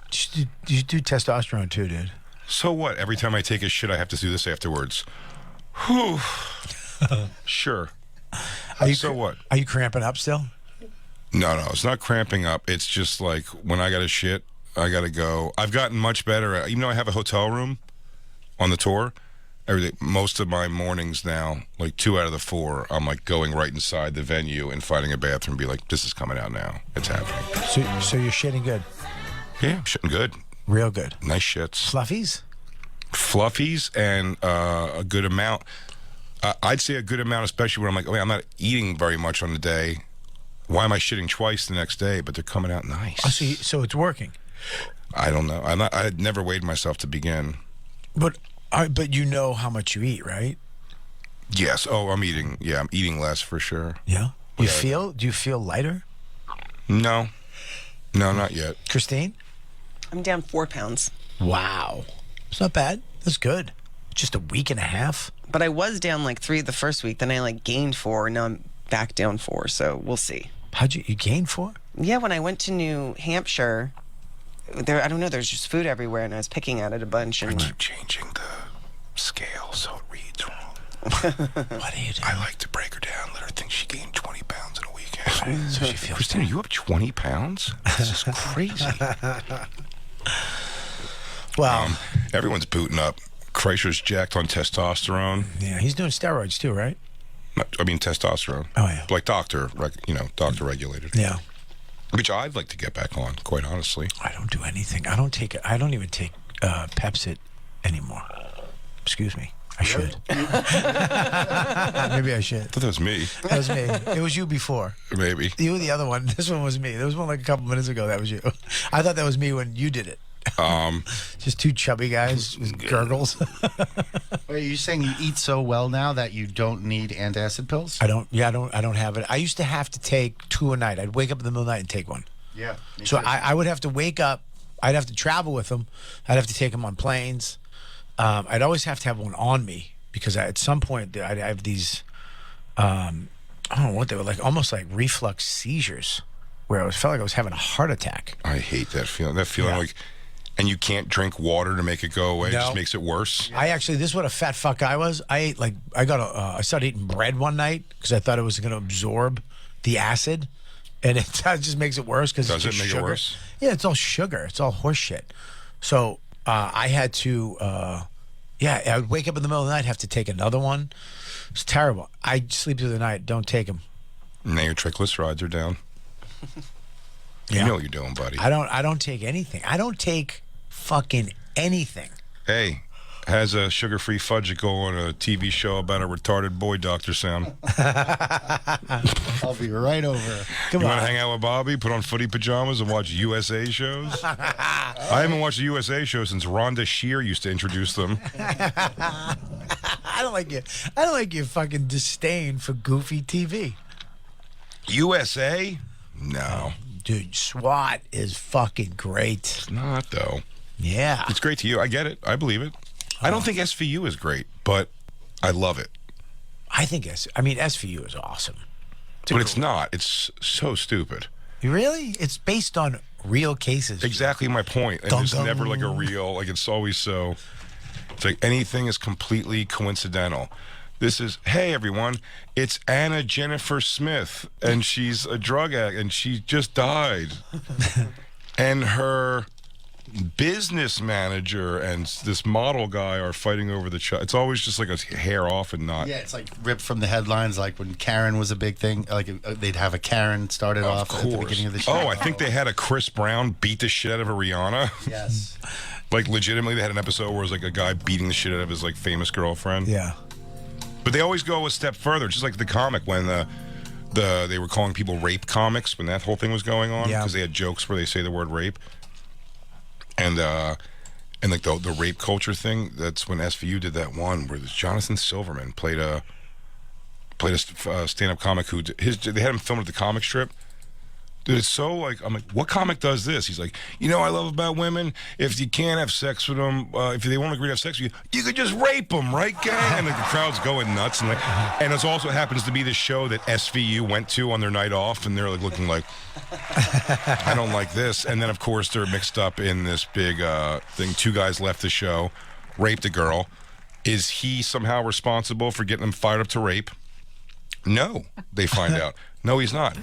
You do testosterone too, dude. So what? Every time I take a shit, I have to do this afterwards. Whew. Sure. So what? Are you cramping up still? No, it's not cramping up. It's just like when I got to shit, I got to go. I've gotten much better. Even though I have a hotel room on the tour, most of my mornings now, like 2 out of the 4, I'm like going right inside the venue and finding a bathroom and be like, this is coming out now. It's happening. So you're shitting good? Yeah, I'm shitting good. Real good. Nice shits. Fluffies? Fluffies and a good amount. I'd say a good amount, especially when I'm like, I'm not eating very much on the day. Why am I shitting twice the next day? But they're coming out nice. Oh, so it's working. I don't know. I had never weighed myself to begin. But you know how much you eat, right? Yes. Oh, I'm eating. Yeah, I'm eating less for sure. Yeah. Do you feel lighter? No, not yet. Christine? I'm down 4 pounds. Wow. It's not bad. That's good. Just a week and a half. But I was down like 3 the first week. Then I like gained 4. And now I'm back down 4. So we'll see. How'd you gain 4? Yeah, when I went to New Hampshire, I don't know, there's just food everywhere, and I was picking at it a bunch. And I keep changing the scale so it reads wrong. What do you do? I like to break her down, let her think she gained 20 pounds in a weekend. So she feels Christina, you up 20 pounds? This is crazy. Well, everyone's booting up. Kreischer's jacked on testosterone. Yeah, he's doing steroids too, right? I mean testosterone. Oh yeah. Like doctor regulated. Yeah. Which I'd like to get back on, quite honestly. I don't do anything. I don't even take Pepsid anymore. Excuse me. I should. Maybe I should. I thought that was me. That was me. It was you before. Maybe. You were the other one. This one was me. There was one like a couple minutes ago. That was you. I thought that was me when you did it. Just 2 chubby guys with gurgles. Wait, are you saying you eat so well now that you don't need antacid pills? I don't have it. I used to have to take 2 a night. I'd wake up in the middle of the night and take one. Yeah. So I would have to wake up. I'd have to travel with them. I'd have to take them on planes. I'd always have to have one on me because at some point I'd have these, I don't know what they were like, almost like reflux seizures where felt like I was having a heart attack. I hate that feeling. That feeling like, and you can't drink water to make it go away. It just makes it worse. This is what a fat fuck I was. I ate I started eating bread one night because I thought it was going to absorb the acid. And it just makes it worse because it's just sugar. Does it make it worse? Yeah, it's all sugar. It's all horse shit. So I had to, I would wake up in the middle of the night, have to take another one. It's terrible. I sleep through the night. Don't take them. Now your triglycerides are down. You know what you're doing, buddy. I don't take anything. I don't take fucking anything. Hey, has a sugar-free fudge go on a TV show about a retarded boy, Dr. Sam? I'll be right over. You want to hang out with Bobby, put on footy pajamas, and watch USA shows? I haven't watched a USA show since Rhonda Shear used to introduce them. I don't like your fucking disdain for goofy TV. USA? No. Dude, SWAT is fucking great. It's not, though. Yeah. It's great to you. I get it. I believe it. I don't think SVU is great, but I love it. I think SVU is awesome. But it's not. It's so stupid. Really? It's based on real cases. Exactly my point. And it's never like a real, like it's always so, it's like anything is completely coincidental. This is, hey everyone, it's Anna Jennifer Smith, and she's a drug addict, and she just died. And her business manager and this model guy are fighting over the child. It's always just like a hair off and not. Yeah, it's like ripped from the headlines, like when Karen was a big thing. Like they'd have a Karen started off at the beginning of the show. Oh, I think they had a Chris Brown beat the shit out of a Rihanna. Yes. Like legitimately, they had an episode where it was like a guy beating the shit out of his like famous girlfriend. Yeah. But they always go a step further, just like the comic when they were calling people rape comics when that whole thing was going on because they had jokes where they say the word rape. And like the rape culture thing, that's when SVU did that one where Jonathan Silverman played a stand-up comic who they had him filmed at the comic strip. Dude, it's so like, I'm like, what comic does this? He's like, you know what I love about women? If you can't have sex with them, if they won't agree to have sex with you, you could just rape them, right, gang? And like, the crowd's going nuts. And it also happens to be the show that SVU went to on their night off, and they're like looking like, I don't like this. And then, of course, they're mixed up in this big thing. Two guys left the show, raped a girl. Is he somehow responsible for getting them fired up to rape? No, they find out. No, he's not.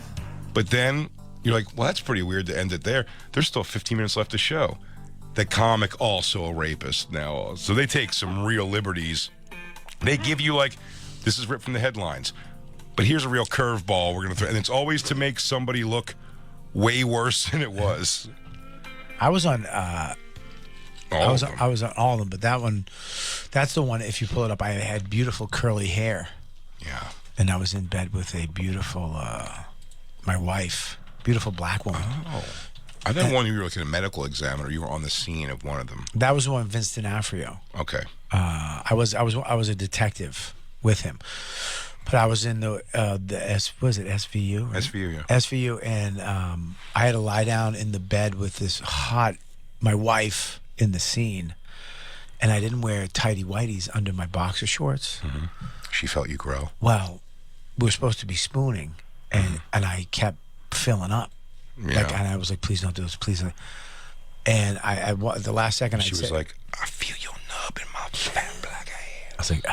But then you're like, well, that's pretty weird to end it there. There's still 15 minutes left to show. The comic also a rapist now. So they take some real liberties. They give you like, this is ripped from the headlines. But here's a real curveball we're going to throw. And it's always to make somebody look way worse than it was. I was on I was on all of them, but that's the one, if you pull it up, I had beautiful curly hair. Yeah. And I was in bed with a beautiful my wife. Beautiful black woman. Oh, I thought one you were like a medical examiner. You were on the scene of one of them. That was the one, Vince D'Onofrio. Okay. I was a detective with him, but I was in was it SVU? Right? SVU, yeah. SVU, and I had to lie down in the bed with this my wife in the scene, and I didn't wear tighty whities under my boxer shorts. Mm-hmm. She felt you grow. Well, we were supposed to be spooning, and I kept filling up. Yeah. And I was like, please don't do this, please don't. And I the last second she was like, I feel your nub in my fat black hair. I was like,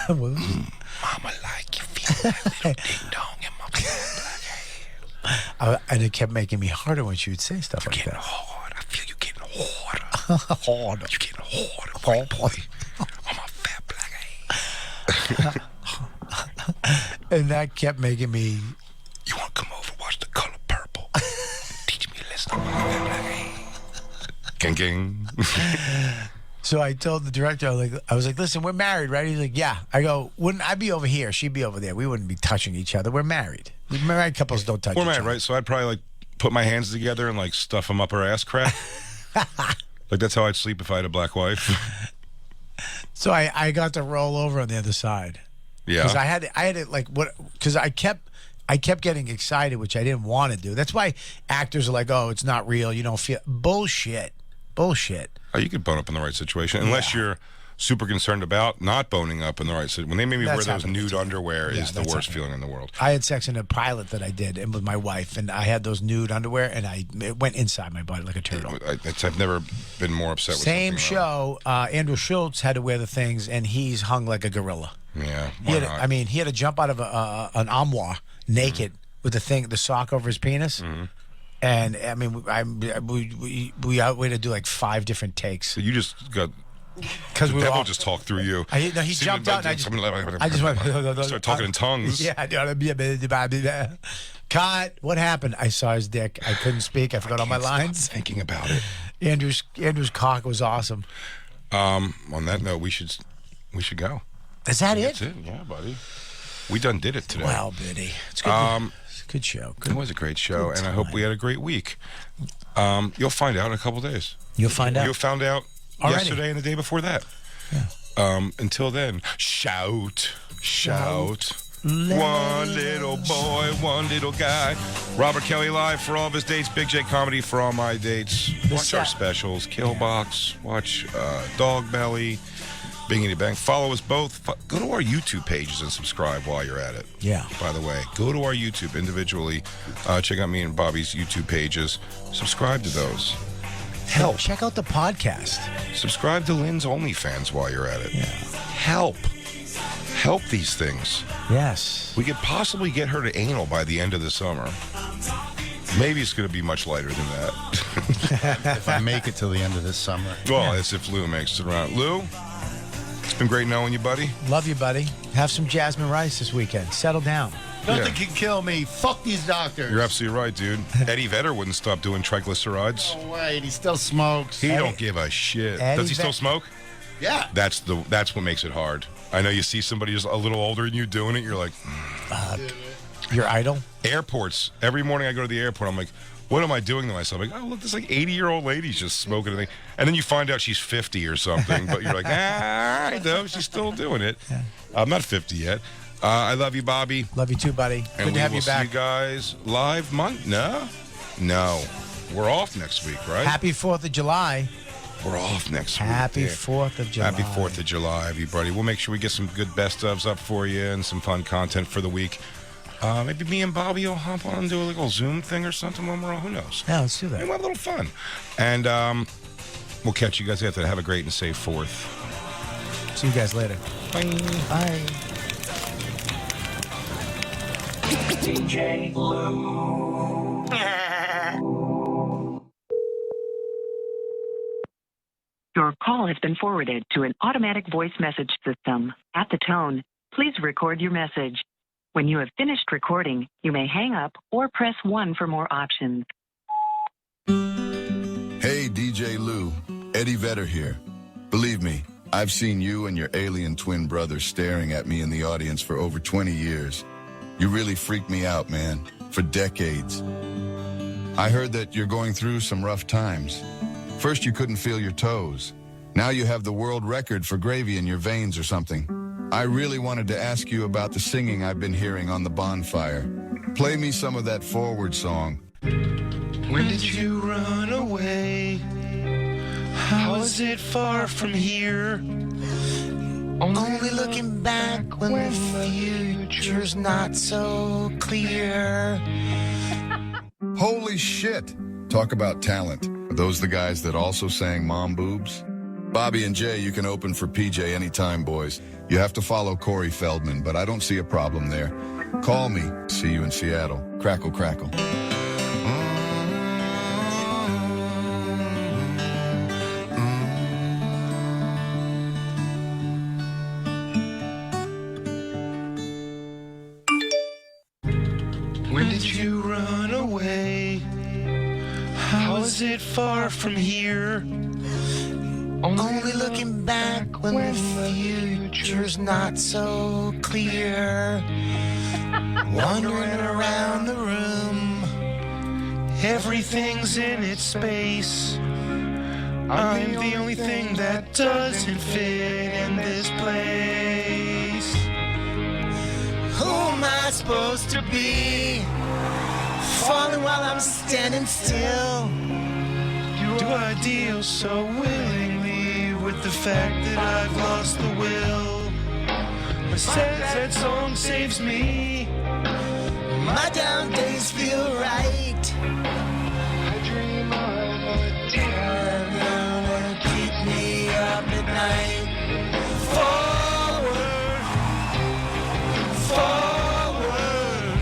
Mama like you feel that little ding dong in my fat black hair. And it kept making me harder when she would say stuff You're like getting that. hard. I feel you getting harder. Harder. You're getting harder, white boy. On my fat black hair. And that kept making me. You want to come over, watch The Color Purple? Teach me a lesson. Gang, gang. So I told the director, I was like, listen, we're married, right? He's like, yeah. I go, wouldn't I be over here? She'd be over there. We wouldn't be touching each other. We're married. Married couples don't touch each other. We're married, right? So I'd probably like put my hands together and like stuff them up her ass crack. Like that's how I'd sleep if I had a black wife. So I got to roll over on the other side. Yeah. Because I had it like what? Because I kept getting excited, which I didn't want to do. That's why actors are like, oh, it's not real. You don't feel bullshit. Oh, you could bone up in the right situation, unless you're super concerned about not boning up in the right situation. When they made me wear those nude underwear, is the worst feeling in the world. I had sex in a pilot that I did, and with my wife, and I had those nude underwear, and it went inside my body like a turtle. I've never been more upset with Same show. Andrew Schultz had to wear the things, and he's hung like a gorilla. Yeah, he had to jump out of an armoire naked with the sock over his penis. Mm-hmm. And I mean, we had to do like 5 different takes. So you just got because we devil just talked through you. He jumped out. And I just went. Start talking in tongues. Yeah. Cut. What happened? I saw his dick. I couldn't speak. I forgot all my lines. Thinking about it. Andrew's cock was awesome. On that note, we should go. Is that it? That's it. Yeah, buddy. We done did it today. Wow, Biddy. It's good. Good show. It was a great show, and I hope we had a great week. You'll find out in a couple days. You'll find out. You found out yesterday and the day before that. Yeah. Until then, shout. One little boy, one little guy. Robert Kelly live for all of his dates. Big J Comedy for all my dates. Watch our specials. Killbox. Watch Dog Belly. Bingity Bang. Follow us both. Go to our YouTube pages and subscribe while you're at it. Yeah. By the way, go to our YouTube individually. Check out me and Bobby's YouTube pages. Subscribe to those. Help. Check out the podcast. Subscribe to Lynn's OnlyFans while you're at it. Yeah. Help these things. Yes. We could possibly get her to anal by the end of the summer. Maybe it's going to be much lighter than that. If I make it till the end of this summer. Well, as if Lou makes it around. Lou, it's been great knowing you, buddy. Love you, buddy. Have some jasmine rice this weekend. Settle down. Nothing can kill me. Fuck these doctors. You're absolutely right, dude. Eddie Vedder wouldn't stop doing triglycerides. No way. He still smokes. He don't give a shit. Eddie Does he still smoke? Yeah. That's what makes it hard. I know you see somebody who's a little older than you doing it, you're like, Your idol? Airports. Every morning I go to the airport, I'm like, what am I doing to myself? I'm like, oh, look, this like 80-year-old lady's just smoking a thing. And then you find out she's 50 or something, but you're like, all right, though, she's still doing it. Yeah. I'm not 50 yet. I love you, Bobby. Love you too, buddy. And Good to have you back. See you guys live No. We're off next week, right? Happy 4th of July. We're off next week. Happy 4th of July. Happy 4th of July, everybody. We'll make sure we get some good best ofs up for you and some fun content for the week. Maybe me and Bobby will hop on and do a little Zoom thing or something when we're on. Who knows? Yeah, let's do that. We'll have a little fun. And we'll catch you guys after that. Have a great and safe 4th. See you guys later. Bye. Bye. DJ Lou. Your call has been forwarded to an automatic voice message system. At the tone, please record your message. When you have finished recording, you may hang up or press 1 for more options. Hey, DJ Lou. Eddie Vedder here. Believe me, I've seen you and your alien twin brother staring at me in the audience for over 20 years. You really freaked me out, man, for decades. I heard that you're going through some rough times. First, you couldn't feel your toes. Now you have the world record for gravy in your veins or something. I really wanted to ask you about the singing I've been hearing on the Bonfire. Play me some of that forward song. When did you run away? How is it far from here? Only looking back when the future's not so clear. Holy shit! Talk about talent. Are those the guys that also sang Mom Boobs? Bobby and Jay, you can open for PJ anytime, boys. You have to follow Corey Feldman, but I don't see a problem there. Call me. See you in Seattle. Crackle, crackle. When did you run away? How is it far from here? Only looking back when the future's not so clear. Wandering around the room, Everything's in its space. I'm the only thing that doesn't fit in this place. who am I supposed to be? Falling while I'm standing still. Do I deal so willingly with the fact that I've lost the will? But says that song saves me. My down days feel right. I dream of a day Gonna keep me up at night. forward, forward,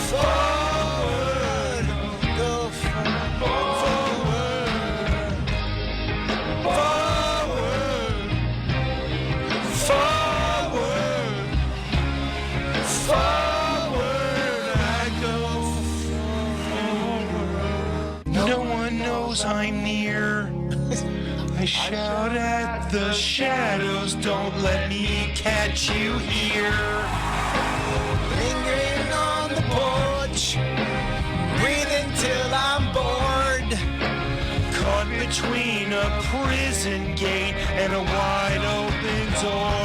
Forward, go forward, forward, forward, forward. I go forward. No one knows I'm near. I shout at the shadows, don't let me catch you here. lingering on the porch, breathing till I'm bored. Caught between a prison gate and a wide open door.